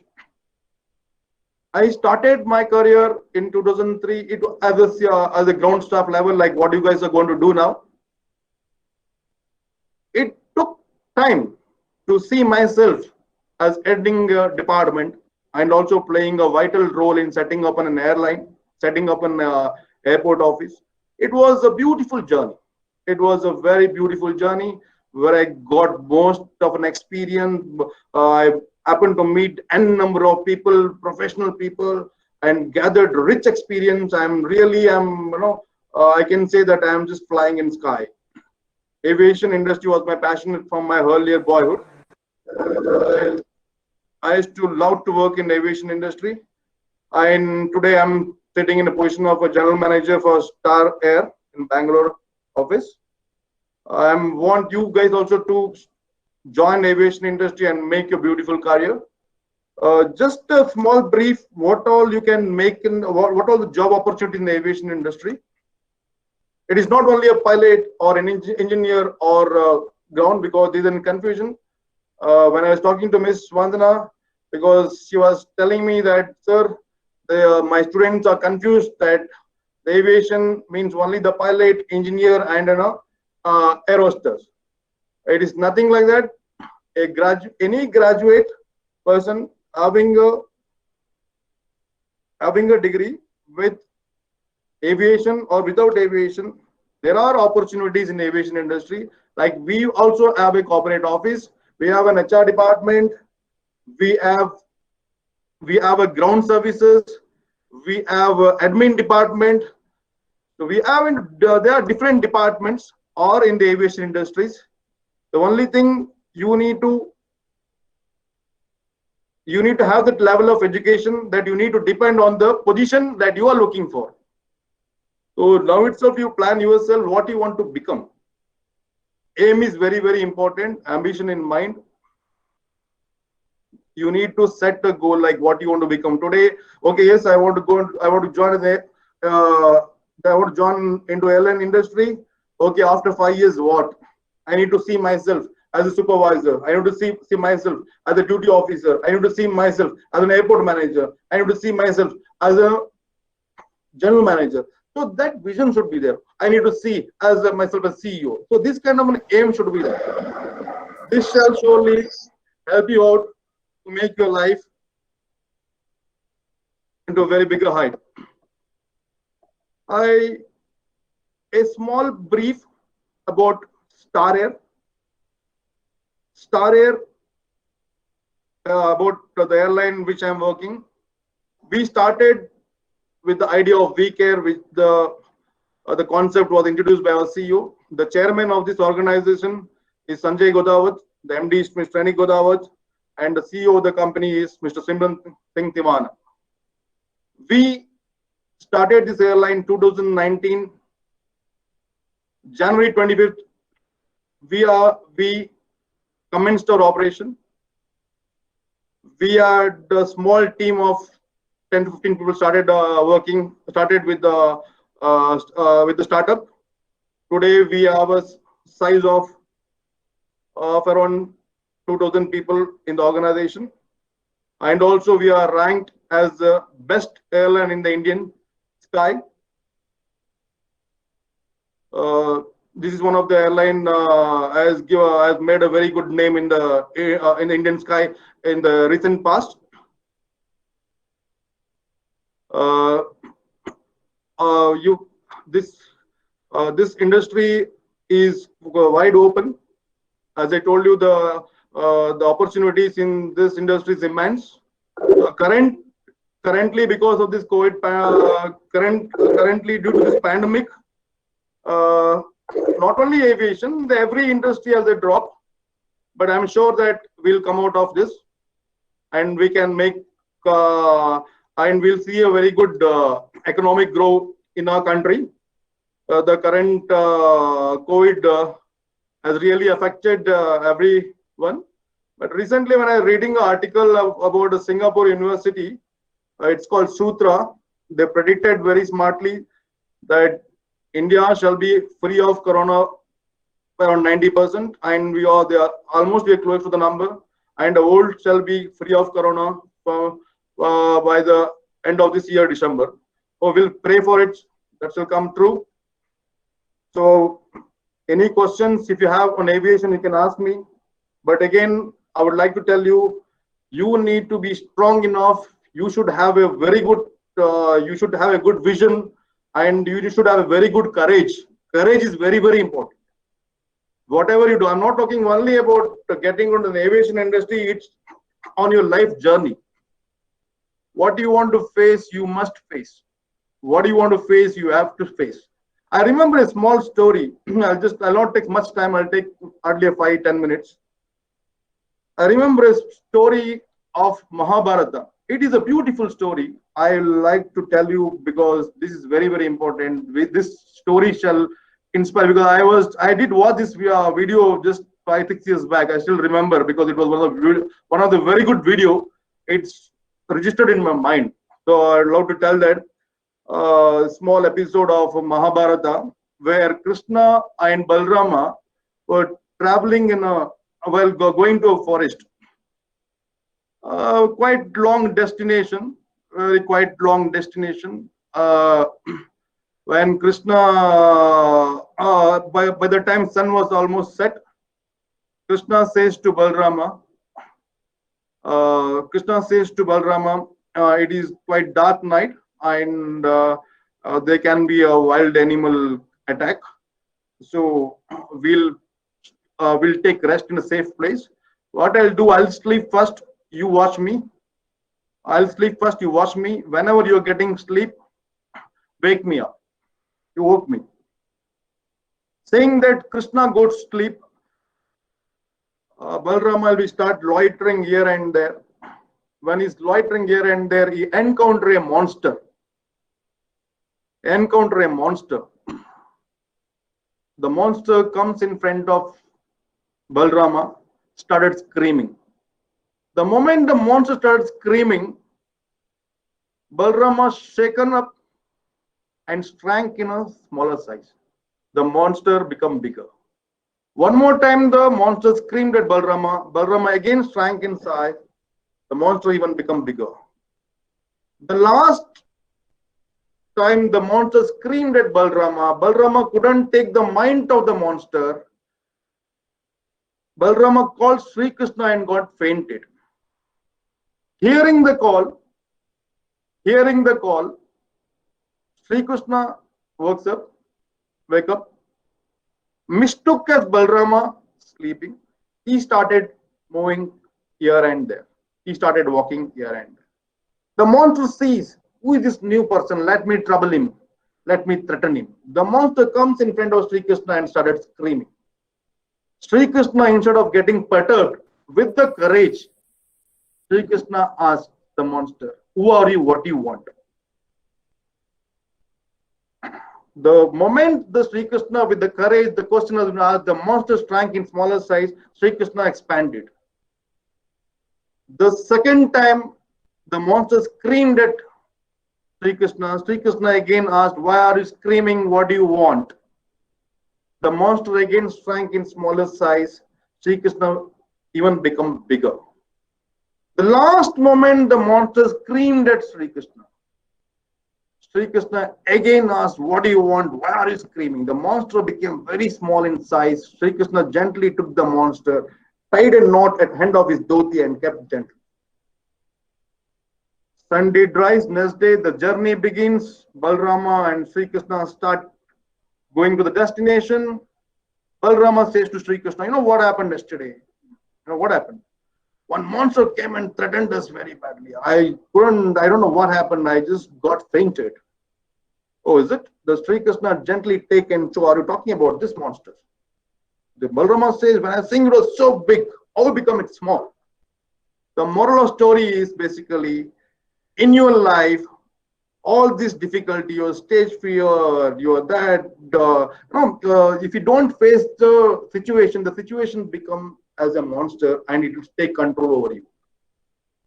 I started my career in 2003 as a ground staff level, like what you guys are going to do now. It took time to see myself as heading a department and also playing a vital role in setting up an airline, setting up an airport office. It was a beautiful journey. It was a very beautiful journey where I got most of an experience. I happened to meet n number of people, professional people, and gathered rich experience. I can say that I am just flying in sky. Aviation industry was my passion from my earlier boyhood. I used to love to work in aviation industry, and today I'm sitting in a position of a general manager for Star Air in Bangalore office. I want you guys also to join aviation industry and make a beautiful career. Just a small brief, what all you can make in what all the job opportunity in the aviation industry. It is not only a pilot or an engineer or ground, because there's a confusion. When I was talking to Miss Vandana, because she was telling me that, sir, my students are confused that the aviation means only the pilot, engineer, and aerosters. It is nothing like that. Any graduate person having a degree with aviation or without aviation, there are opportunities in aviation industry. Like we also have a corporate office, we have an HR department, we have a ground services, we have a admin department. So there are different departments or in the aviation industries. The only thing you need to have that level of education that you need to depend on the position that you are looking for. So now itself you plan yourself what you want to become. Aim is very, very important. Ambition in mind. You need to set a goal like what you want to become today. Okay, yes, I want to join into airline industry. Okay, after 5 years, what? I need to see myself as a supervisor. I need to see myself as a duty officer. I need to see myself as an airport manager. I need to see myself as a general manager. So that vision should be there. I need to see as myself as CEO. So this kind of an aim should be there. This shall surely help you out to make your life into a very bigger height. A small brief about Star Air. Star Air, about the airline which I am working. We started with the idea of VCare, which the concept was introduced by our CEO. The chairman of this organization is Sanjay Godawat, the MD is Mr. Rani Godawat, and the CEO of the company is Mr. Simran Singh Tiwana. We started this airline 2019, January 25th. We commenced our operation. We had a small team of 10 to 15 people started with the startup. Today we have a size of around 2,000 people in the organization, and also we are ranked as the best airline in the Indian sky. This is one of the airline has made a very good name in the Indian sky in the recent past. This industry is wide open. As I told you, the opportunities in this industry is immense. Currently, because of this COVID, currently due to this pandemic, not only aviation, every industry has a drop. But I'm sure that we'll come out of this, and we can make and we'll see a very good economic growth in our country. The current COVID has really affected everyone. But recently, when I was reading an article about a Singapore university, it's called Sutra. They predicted very smartly that India shall be free of corona around 90%, and we are close to the number. And the world shall be free of corona by the end of this year, December. Oh, we'll pray for it. That will come true. So any questions, if you have on aviation, you can ask me. But again, I would like to tell you, you need to be strong enough. You should have a very good, you should have a good vision, and you should have a very good courage. Courage is very, very important. Whatever you do, I'm not talking only about getting into the aviation industry, it's on your life journey. What you want to face, you must face. What do you want to face, you have to face. I remember a small story. I'll not take much time. I'll take hardly 5-10 minutes. I remember a story of Mahabharata. It is a beautiful story. I like to tell you because this is very, very important. This story shall inspire, because I did watch this video just 5-6 years back. I still remember because it was one of the very good video. It's registered in my mind. So I'd love to tell that. Small episode of Mahabharata where Krishna and Balrama were traveling in going to a forest. Quite long destination, quite long destination. When Krishna, by the time sun was almost set, Krishna says to Balrama, it is quite dark night, and there can be a wild animal attack. So we'll take rest in a safe place. What I'll do, I'll sleep first, you watch me. I'll sleep first, you watch me. Whenever you're getting sleep, wake me up. You woke me. Saying that, Krishna goes to sleep. Balrama will start loitering here and there. When he's loitering here and there, he encounters a monster. The monster comes in front of Balrama, started screaming. The moment the monster started screaming, Balrama shaken up and shrank in a smaller size. The monster became bigger. One more time the monster screamed at Balrama. Balrama again shrank in size. The monster even became bigger. The last time the monster screamed at Balrama, Balrama couldn't take the mind of the monster. Balrama called Sri Krishna and got fainted. Hearing the call, Sri Krishna wakes up, mistook as Balrama sleeping. He started moving here and there. He started walking here and there. The monster sees, who is this new person? Let me trouble him. Let me threaten him. The monster comes in front of Sri Krishna and started screaming. Sri Krishna, instead of getting perturbed, with the courage, Sri Krishna asked the monster, who are you? What do you want? The moment the Sri Krishna, with the courage, the question has been asked, the monster shrank in smaller size, Sri Krishna expanded. The second time, the monster screamed at Sri Krishna. Sri Krishna again asked, why are you screaming? What do you want? The monster again shrank in smaller size. Sri Krishna even became bigger. The last moment, the monster screamed at Sri Krishna. Sri Krishna again asked, what do you want? Why are you screaming? The monster became very small in size. Sri Krishna gently took the monster, tied a knot at the end of his dhoti and kept gentle. Sun did rise. Next day, the journey begins. Balrama and Sri Krishna start going to the destination. Balrama says to Sri Krishna, you know what happened yesterday? You know what happened? One monster came and threatened us very badly. I don't know what happened. I just got fainted. Oh, is it? The Sri Krishna gently taken. So are you talking about this monster? The Balrama says, when I think it was so big, how become it small? The moral of story is basically, in your life, all this difficulty, your stage fear, your that, if you don't face the situation become as a monster and it will take control over you.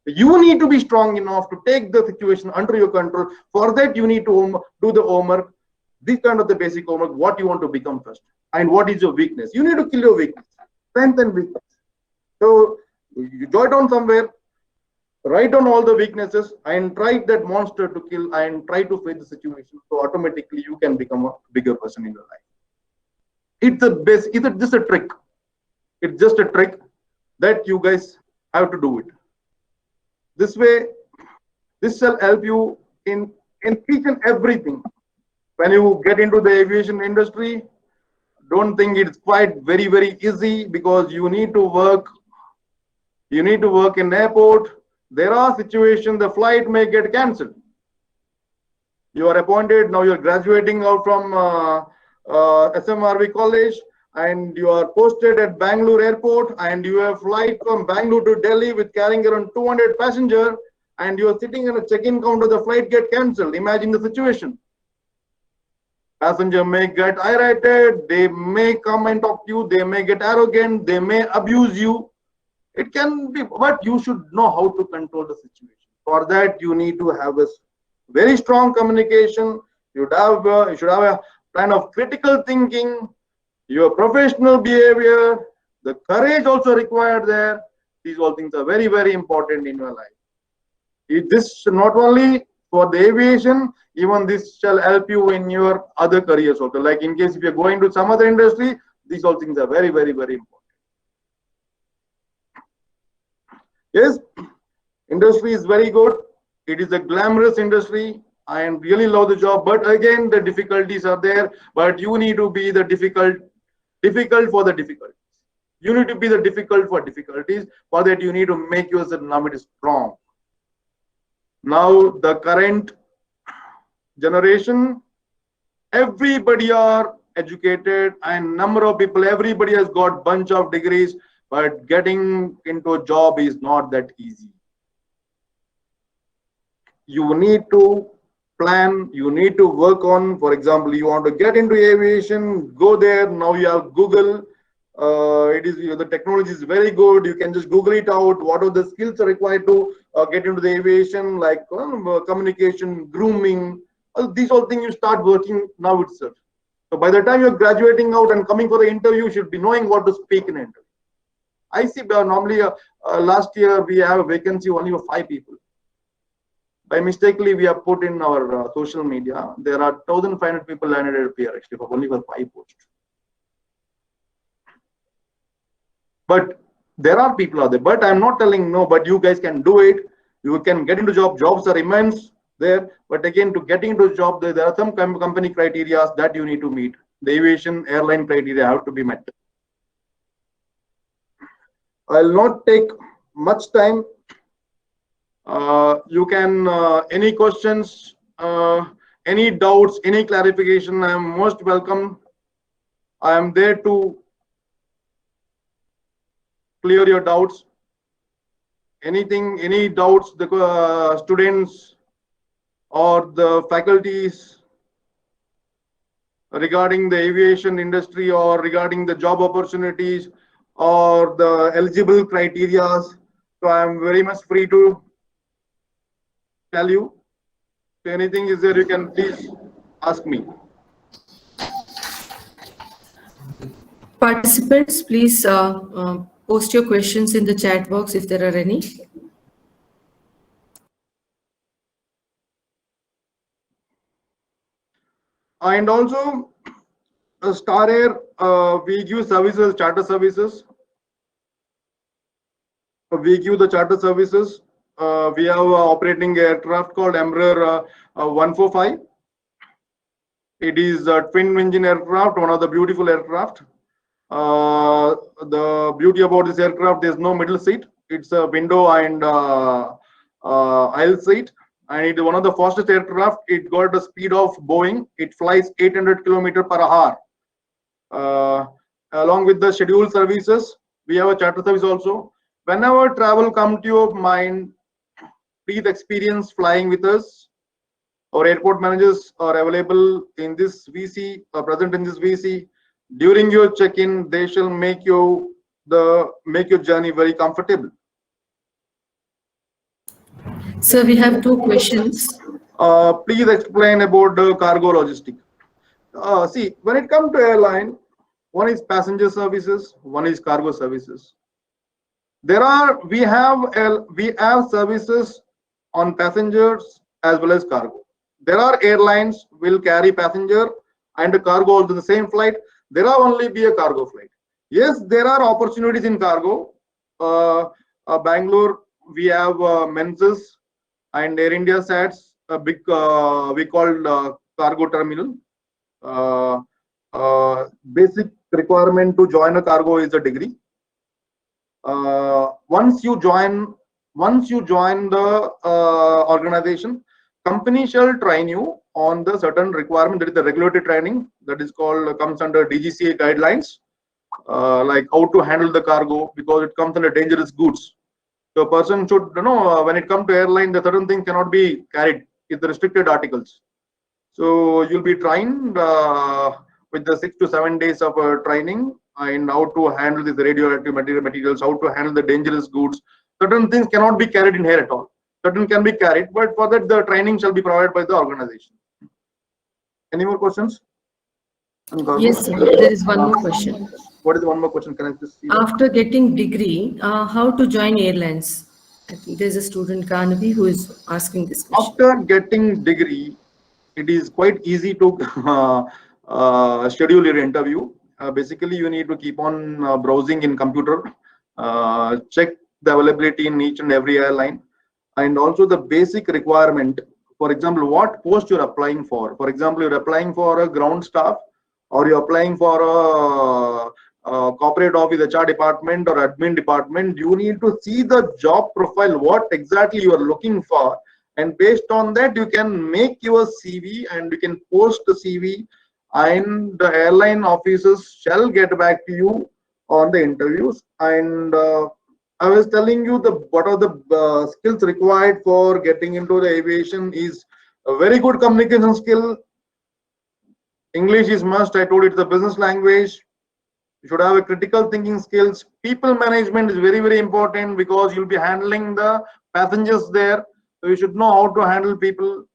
You need to be strong enough to take the situation under your control. For that, you need to do the homework, this kind of the basic homework, what you want to become first and what is your weakness. You need to kill your weakness, strength and weakness. So you jot down somewhere, write down all the weaknesses and try that monster to kill and try to face the situation. So automatically you can become a bigger person in your life. It's the best. It's just a trick. It's just a trick that you guys have to do it. This way, this shall help you in each and everything. When you get into the aviation industry, don't think it's quite very easy, because you need to work. You need to work in airport. There are situations the flight may get cancelled. You are appointed, now you're graduating out from SMRV college, and you are posted at Bangalore airport, and you have flight from Bangalore to Delhi with carrying around 200 passengers, and you are sitting in a check-in counter, the flight get cancelled. Imagine the situation. Passenger may get irritated, they may come and talk to you, they may get arrogant, they may abuse you. It can be, but you should know how to control the situation. For that, you need to have a very strong communication. You should have a kind of critical thinking, your professional behavior, the courage also required there. These all things are very important in your life. This not only for the aviation, even this shall help you in your other careers also. Like in case if you're going to some other industry, these all things are very important. Yes, industry is very good. It is a glamorous industry. I really love the job, but again, the difficulties are there. But you need to be the difficult for the difficulties. You need to be the difficult for difficulties. For that, you need to make yourself now it is strong. Now, the current generation, everybody are educated, and number of people, everybody has got bunch of degrees, but getting into a job is not that easy. You need to plan, you need to work on. For example, you want to get into aviation, go there. Now you have Google. The technology is very good. You can just Google it out. What are the skills are required to get into the aviation, like communication, grooming. These all things you start working now itself. So by the time you're graduating out and coming for the interview, you should be knowing what to speak in an interview. I see normally last year we have a vacancy only for 5 people. By mistakenly, we have put in our social media, there are 1,500 people landed at PR actually for only for 5 posts. But there are people out there, but I'm not telling no, but you guys can do it. You can get into job. Jobs are immense there. But again, to getting into a job, there are some company criteria that you need to meet. The aviation airline criteria have to be met. I'll not take much time. You can, any questions, any doubts, any clarification, I am most welcome. I am there to clear your doubts. Anything, any doubts the students or the faculties regarding the aviation industry or regarding the job opportunities or the eligible criteria. So I am very much free to tell you. If anything is there, you can please ask me. Participants, please post your questions in the chat box if there are any. And also, Star Air, we give services, charter services. We give the charter services. We have an operating aircraft called Embraer 145. It is a twin engine aircraft, one of the beautiful aircraft. The beauty about this aircraft, there's no middle seat. It's a window and aisle seat. And it is one of the fastest aircraft. It got the speed of Boeing. It flies 800 km per hour. Along with the scheduled services, we have a charter service also. Whenever travel comes to your mind, please experience flying with us. Our airport managers are available in this VC, present in this VC. During your check-in, they shall make your journey very comfortable. Sir, we have 2 questions. Please explain about the cargo logistic. See, when it comes to airline, one is passenger services, one is cargo services. we have services on passengers as well as cargo. There are airlines will carry passenger and cargo also the same flight. There are only be a cargo flight. Yes, there are opportunities in cargo. Bangalore, we have Menzies and Air India SATS, a big we called cargo terminal. Basic requirement to join a cargo is a degree. Once you join the organization, company shall train you on the certain requirement. That is the regulatory training that is called comes under DGCA guidelines, like how to handle the cargo because it comes under dangerous goods. So a person should know when it comes to airline, the certain things cannot be carried. It's the restricted articles. So you'll be trained with the 6 to 7 days of training and how to handle these radioactive materials, how to handle the dangerous goods. Certain things cannot be carried in here at all. Certain can be carried, but for that the training shall be provided by the organization. Any more questions? Yes, sir. There is one more question. What is the one more question? Can I just see that? After getting degree, how to join airlines? I think there's a student, Kanavi, who is asking this question. After getting degree, it is quite easy to schedule your interview. Basically, you need to keep on browsing in computer, check the availability in each and every airline, and also the basic requirement. For example, what post you're applying for. For example, you're applying for a ground staff, or you're applying for a corporate office, HR department, or admin department. You need to see the job profile, what exactly you are looking for, and based on that, you can make your CV and you can post the CV, and the airline officers shall get back to you on the interviews. And I was telling you what are the skills required for getting into the aviation is a very good communication skill. English is must. I told you it's a business language. You should have a critical thinking skills. People management is very, very important because you'll be handling the passengers there. So you should know how to handle people.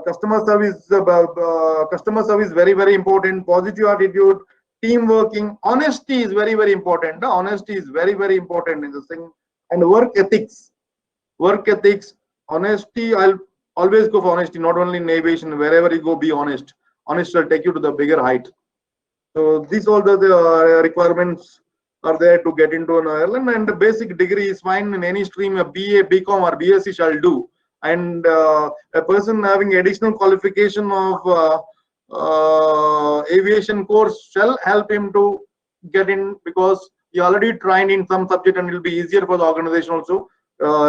Customer service very, very important. Positive attitude, team working, honesty is very, very important. The honesty is very, very important in this thing. And work ethics, honesty. I'll always go for honesty, not only in aviation. Wherever you go, be honest. Honesty will take you to the bigger height. So these all the requirements are there to get into an airline, and the basic degree is fine in any stream. A BA, BCom, or BSc shall do. And a person having additional qualification of aviation course shall help him to get in because he already trained in some subject, and it will be easier for the organization also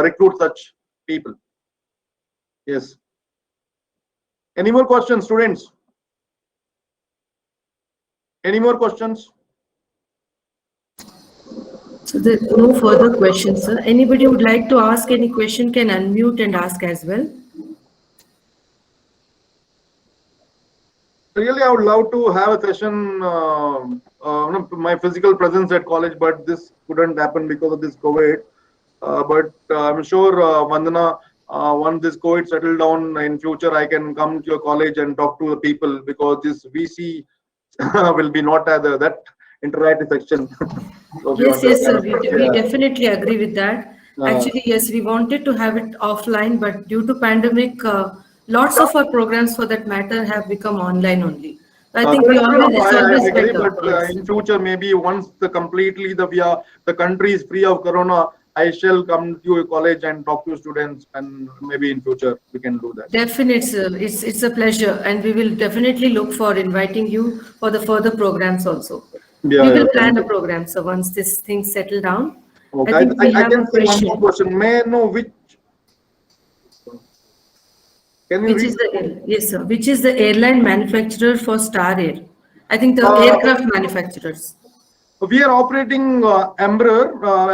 recruit such people. Yes. Any more questions, students? Any more questions? So there are no further questions, sir. Anybody would like to ask any question can unmute and ask as well. Really, I would love to have a session, my physical presence at college, but this couldn't happen because of this COVID. But I'm sure, Vandana, once this COVID settled down in future, I can come to your college and talk to the people because this VC will be not at that interactive section. So Yes, yes, sir. We definitely agree with that. Actually, yes, we wanted to have it offline, but due to pandemic, lots of our programs for that matter have become online only. I think we always, it's always I agree, better. but Yes. in future, maybe once the country is free of corona, I shall come to your college and talk to students, and maybe in future we can do that. Definitely, sir. It's a pleasure, and we will definitely look for inviting you for the further programs also. Yeah, We will yeah, plan a program. So once this thing settle down, okay. I think we I have can a say one question. more question. May I know which? Can you Which read? is the yes, sir. Which is the airline manufacturer for Star Air? I think the Uh, aircraft manufacturers. We are operating Embraer.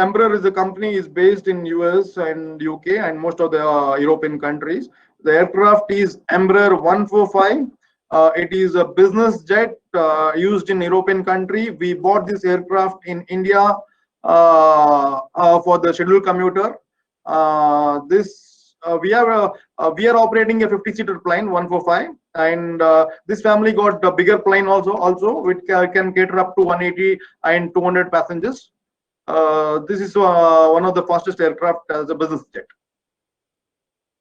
Embraer is a company is based in US and UK and most of the European countries. The aircraft is Embraer 145. It is a business jet used in European country. We bought this aircraft in India for the scheduled commuter. We are operating a 50-seater plane 145, and this family got a bigger plane also which can cater up to 180 and 200 passengers. This is one of the fastest aircraft as a business jet.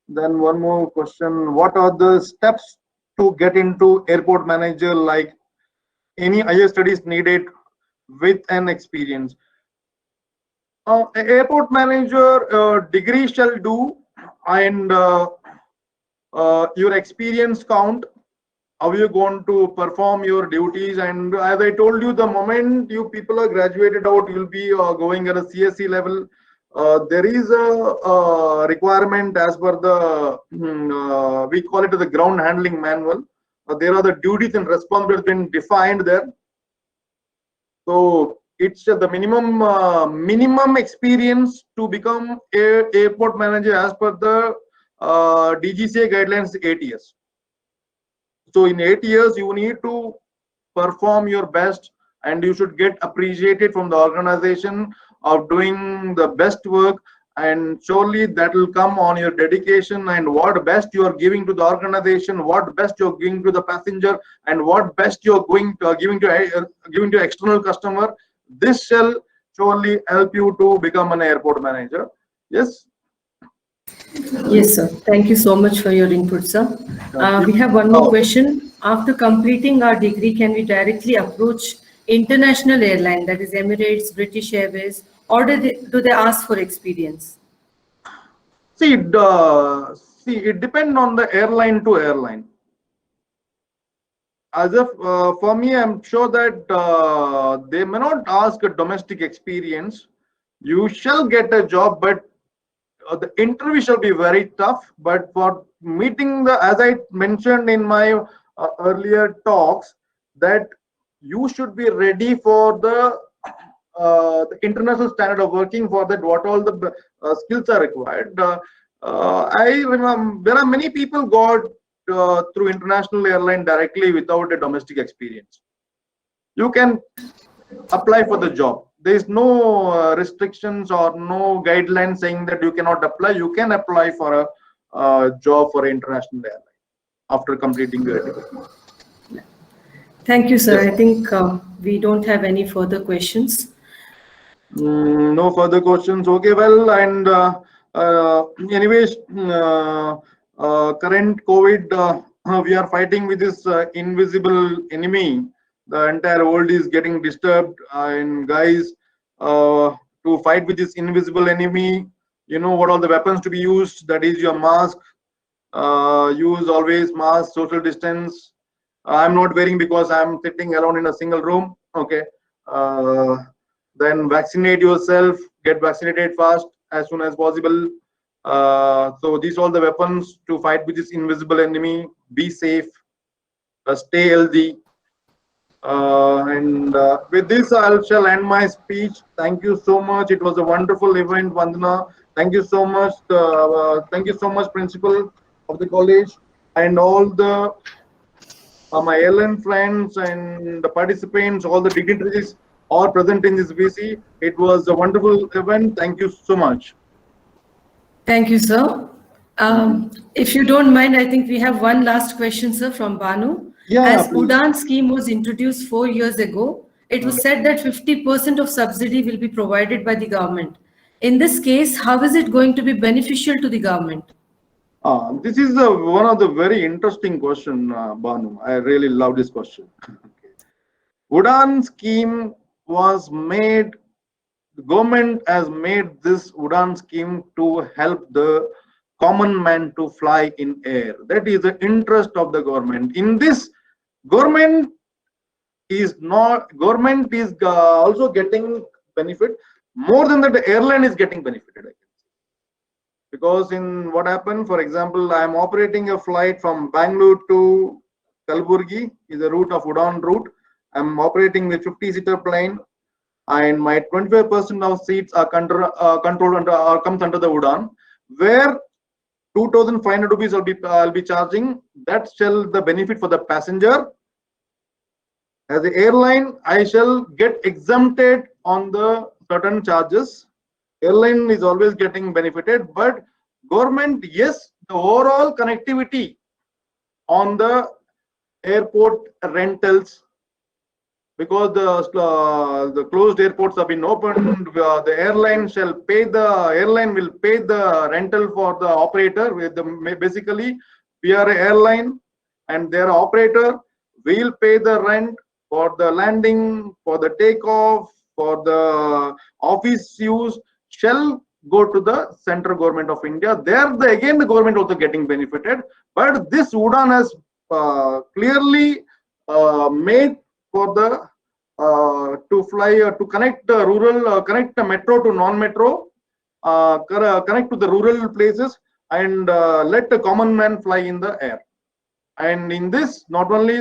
Then one more question: what are the steps to get into airport manager? Like any higher studies needed with an experience? Airport manager degree shall do, and your experience count. How you going to perform your duties? And as I told you, the moment you people are graduated out, you'll be going at a CSE level. There is a requirement as per the we call it the ground handling manual. There are the duties and responsibilities been defined there. So it's the minimum experience to become a airport manager as per the DGCA guidelines 8 years. So in 8 years you need to perform your best, and you should get appreciated from the organization of doing the best work, and surely that will come on your dedication and what best you are giving to the organization, what best you're giving to the passenger, and what best you're going to giving to external customer. This shall surely help you to become an airport manager. Yes. Yes, sir. Thank you so much for your input, sir. We have one more question. After completing our degree, can we directly approach international airline, that is Emirates, British Airways, or do they ask for experience? See, it depends on the airline to airline. As if for me, I'm sure that they may not ask a domestic experience. You shall get a job, but the interview shall be very tough. But for meeting as I mentioned in my earlier talks, that you should be ready for the international standard of working. For that, what all the skills are required. I remember there are many people got through international airline directly without a domestic experience. You can apply for the job. There is no restrictions or no guidelines saying that you cannot apply. You can apply for a job for an international airline after completing your degree. Thank you, sir. Yes. I think we don't have any further questions. No further questions. Okay, well, and anyways, current COVID, we are fighting with this invisible enemy. The entire world is getting disturbed, and guys, to fight with this invisible enemy, you know what all the weapons to be used. That is your mask. Use always mask, social distance. I'm not wearing because I'm sitting alone in a single room. Okay. Then vaccinate yourself. Get vaccinated fast as soon as possible. So these are all the weapons to fight with this invisible enemy. Be safe. Stay healthy. And with this, I shall end my speech. Thank you so much. It was a wonderful event, Vandana. Thank you so much. Thank you so much, Principal of the college, and all the my LN friends and the participants, all the dignitaries, all present in this VC. It was a wonderful event. Thank you so much. Thank you, sir. If you don't mind, I think we have one last question, sir, from Banu. Yeah, As please. Udan scheme was introduced 4 years ago, it was said that 50% of subsidy will be provided by the government. In this case, how is it going to be beneficial to the government? This is one of the very interesting question, Banu. I really love this question. Udan scheme was made, the government has made this Udan scheme to help the common man to fly in air. That is the interest of the government. In this, government is also getting benefit. More than that, the airline is getting benefited. Because in what happened, for example, I am operating a flight from Bangalore to Kalaburgi, is a route of Udan route. I am operating with 50-seater plane, and my 25% of seats are controlled under or comes under the Udan, where 2,500 rupees I'll be charging. That shall the benefit for the passenger. As the airline, I shall get exempted on the certain charges. Airline is always getting benefited, but government, yes, the overall connectivity on the airport rentals, because the closed airports have been opened. The airline will pay the rental for the operator. Basically, we are an airline and their operator will pay the rent for the landing, for the takeoff, for the office use, shall go to the central government of India. Again the government also getting benefited. But this UDAN has clearly made for the to fly to connect rural, connect the metro to non-metro, connect to the rural places, and let the common man fly in the air. And in this, not only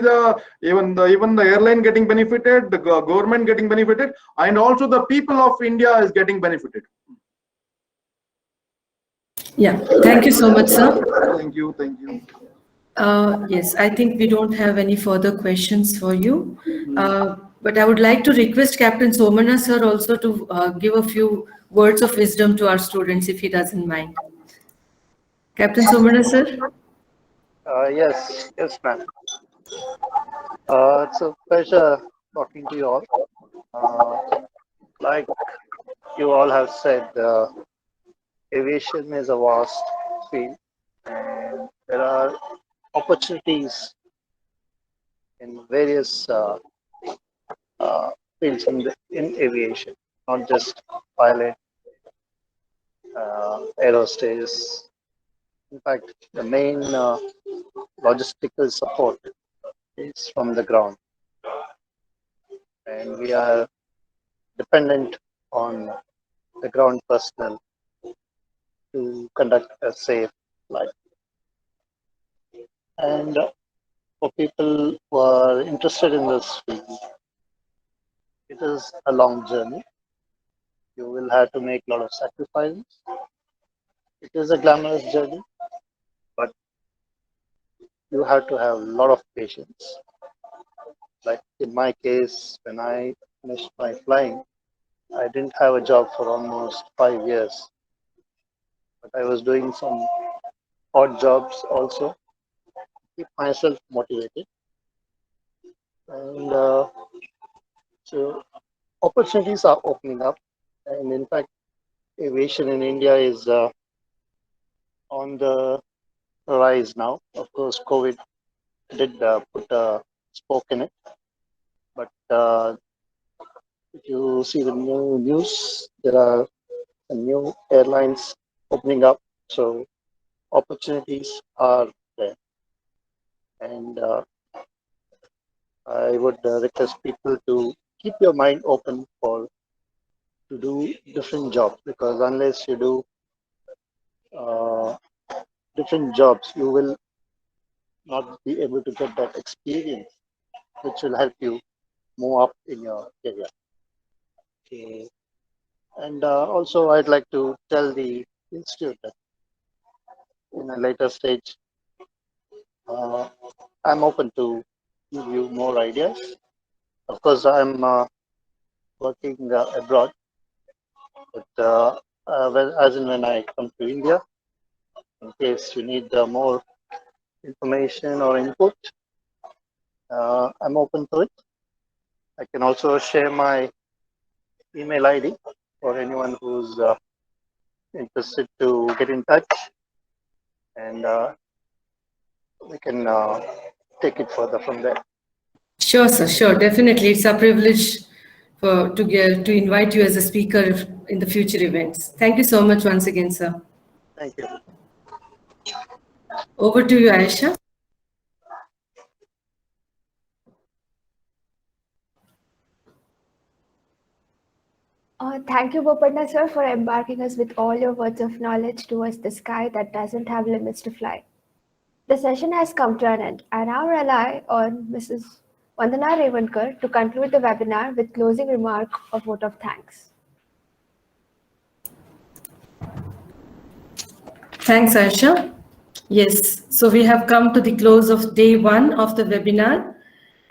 even the airline getting benefited, the government getting benefited, and also the people of India is getting benefited. Yeah, thank you so much, sir. Thank you. Yes, I think we don't have any further questions for you. But I would like to request Captain Somana sir also to give a few words of wisdom to our students, if he doesn't mind. Captain Somana sir? Yes, ma'am. It's a pleasure talking to you all. Like you all have said, aviation is a vast field, and there are opportunities in various fields in aviation, not just pilot, aerospace. In fact, the main logistical support is from the ground, and we are dependent on the ground personnel to conduct a safe flight. And for people who are interested in this field, it is a long journey. You will have to make a lot of sacrifices. It is a glamorous journey, but you have to have a lot of patience. Like in my case, when I finished my flying, I didn't have a job for almost 5 years, but I was doing some odd jobs also to keep myself motivated. And so opportunities are opening up, and in fact, aviation in India is on the rise now. Of course, COVID did put a spoke in it, but if you see the new news, there are new airlines opening up, so opportunities are there. And I would request people to keep your mind open to do different jobs, because unless you do different jobs, you will not be able to get that experience which will help you move up in your career. Okay. And also I'd like to tell the institute that in a later stage, I'm open to give you more ideas. Of course, I'm working abroad, but as and when I come to India, in case you need more information or input, I'm open to it. I can also share my email ID for anyone who's interested to get in touch, and we can take it further from there. Sure, sir. Sure, definitely. It's a privilege to invite you as a speaker in the future events. Thank you so much once again, sir. Thank you. Over to you, Aisha. Thank you, Bopanna sir, for embarking us with all your words of knowledge towards the sky that doesn't have limits to fly. The session has come to an end. I now rely on Mrs. Vandana Revankar to conclude the webinar with closing remark of vote of thanks. Thanks, Aisha. Yes, so we have come to the close of day 1 of the webinar,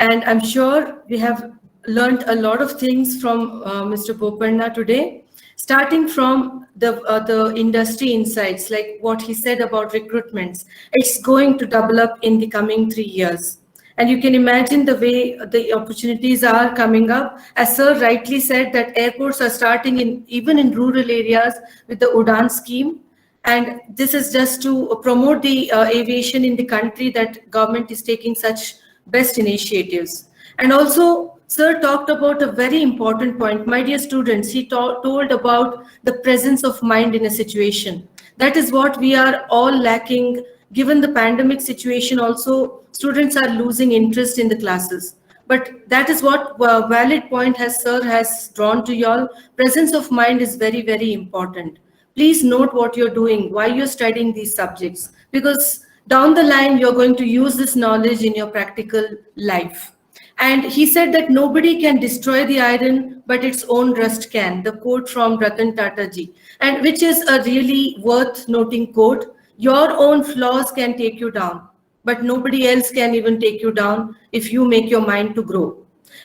and I'm sure we have learned a lot of things from Mr. Bopanna today, starting from the industry insights, like what he said about recruitments. It's going to double up in the coming 3 years. And you can imagine the way the opportunities are coming up. As sir rightly said, that airports are starting even in rural areas with the Udan scheme. And this is just to promote the aviation in the country, that government is taking such best initiatives. And also, sir talked about a very important point. My dear students, he told about the presence of mind in a situation. That is what we are all lacking. Given the pandemic situation also, students are losing interest in the classes. But that is what valid point sir has drawn to y'all. Presence of mind is very, very important. Please note what you're doing, why you're studying these subjects, because down the line, you're going to use this knowledge in your practical life. And he said that nobody can destroy the iron, but its own rust can. The quote from Ratan Tata ji, and which is a really worth noting quote. Your own flaws can take you down, but nobody else can even take you down if you make your mind to grow.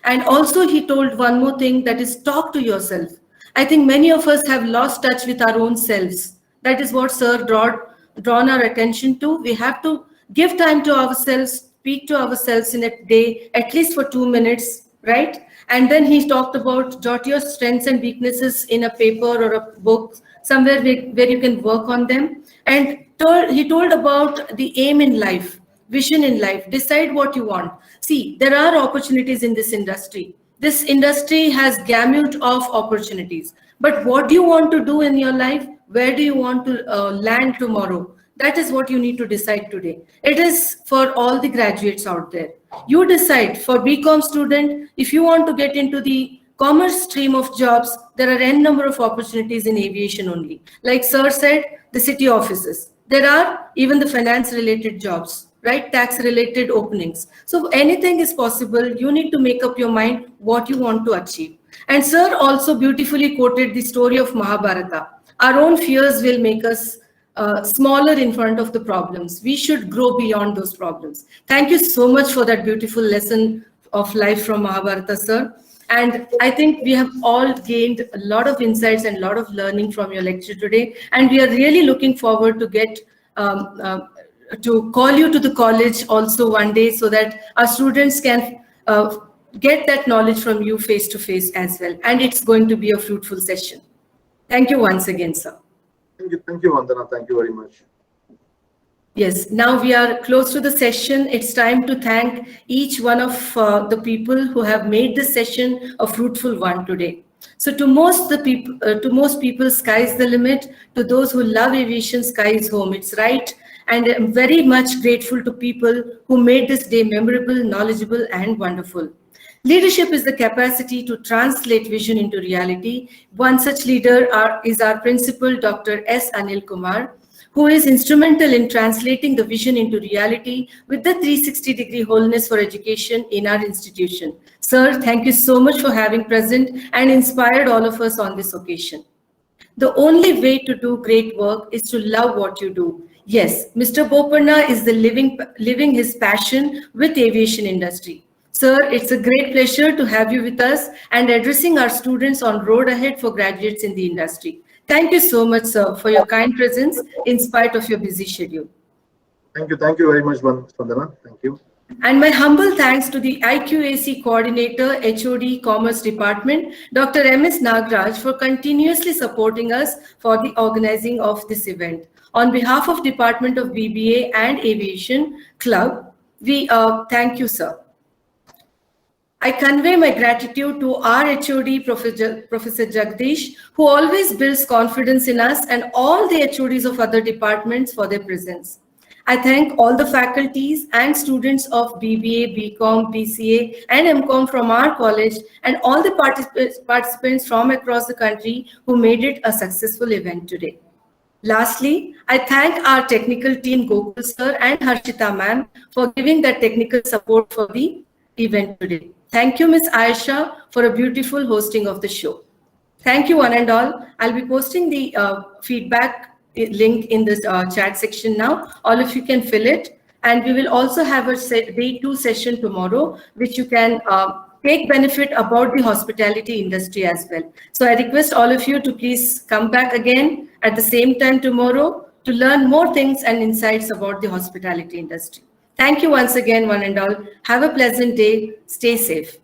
And also he told one more thing, that is, talk to yourself. I think many of us have lost touch with our own selves. That is what sir drawn our attention to. We have to give time to ourselves, speak to ourselves in a day, at least for 2 minutes, right? And then he talked about jot your strengths and weaknesses in a paper or a book, somewhere where you can work on them. And he told about the aim in life, vision in life, decide what you want. See, there are opportunities in this industry. This industry has gamut of opportunities. But what do you want to do in your life? Where do you want to land tomorrow? That is what you need to decide today. It is for all the graduates out there. You decide. For BCom student, if you want to get into the commerce stream of jobs, there are n number of opportunities in aviation only. Like sir said, the city offices. There are even the finance related jobs, right? Tax related openings. So anything is possible. You need to make up your mind what you want to achieve. And sir also beautifully quoted the story of Mahabharata. Our own fears will make us smaller in front of the problems. We should grow beyond those problems. Thank you so much for that beautiful lesson of life from Mahabharata, sir. And I think we have all gained a lot of insights and a lot of learning from your lecture today. And we are really looking forward to get to call you to the college also one day, so that our students can get that knowledge from you face to face as well. And it's going to be a fruitful session. Thank you once again, sir. Thank you, Vandana. Thank you very much. Yes, now we are close to the session. It's time to thank each one of the people who have made this session a fruitful one today. So to most people, sky is the limit. To those who love aviation, sky is home. It's right. And I'm very much grateful to people who made this day memorable, knowledgeable, and wonderful. Leadership is the capacity to translate vision into reality. One such leader is our principal, Dr. S. Anil Kumar, who is instrumental in translating the vision into reality with the 360-degree wholeness for education in our institution. Sir, thank you so much for having present and inspired all of us on this occasion. The only way to do great work is to love what you do. Yes, Mr. Bopanna is living his passion with aviation industry. Sir, it's a great pleasure to have you with us and addressing our students on Road Ahead for graduates in the industry. Thank you so much, sir, for your kind presence in spite of your busy schedule. Thank you very much, Vandana. Thank you. And my humble thanks to the IQAC Coordinator, HOD Commerce Department, Dr. M.S. Nagraj, for continuously supporting us for the organizing of this event. On behalf of Department of BBA and Aviation Club, we thank you, sir. I convey my gratitude to our HOD, Professor Jagdish, who always builds confidence in us, and all the HODs of other departments for their presence. I thank all the faculties and students of BBA, BCom, BCA, and MCom from our college, and all the participants from across the country who made it a successful event today. Lastly, I thank our technical team, Gokul sir and Harshita ma'am, for giving that technical support for the event today. Thank you, Ms. Aisha, for a beautiful hosting of the show. Thank you, one and all. I'll be posting the feedback link in this chat section now. All of you can fill it. And we will also have a day 2 session tomorrow, which you can take benefit about the hospitality industry as well. So I request all of you to please come back again at the same time tomorrow to learn more things and insights about the hospitality industry. Thank you once again, one and all. Have a pleasant day. Stay safe.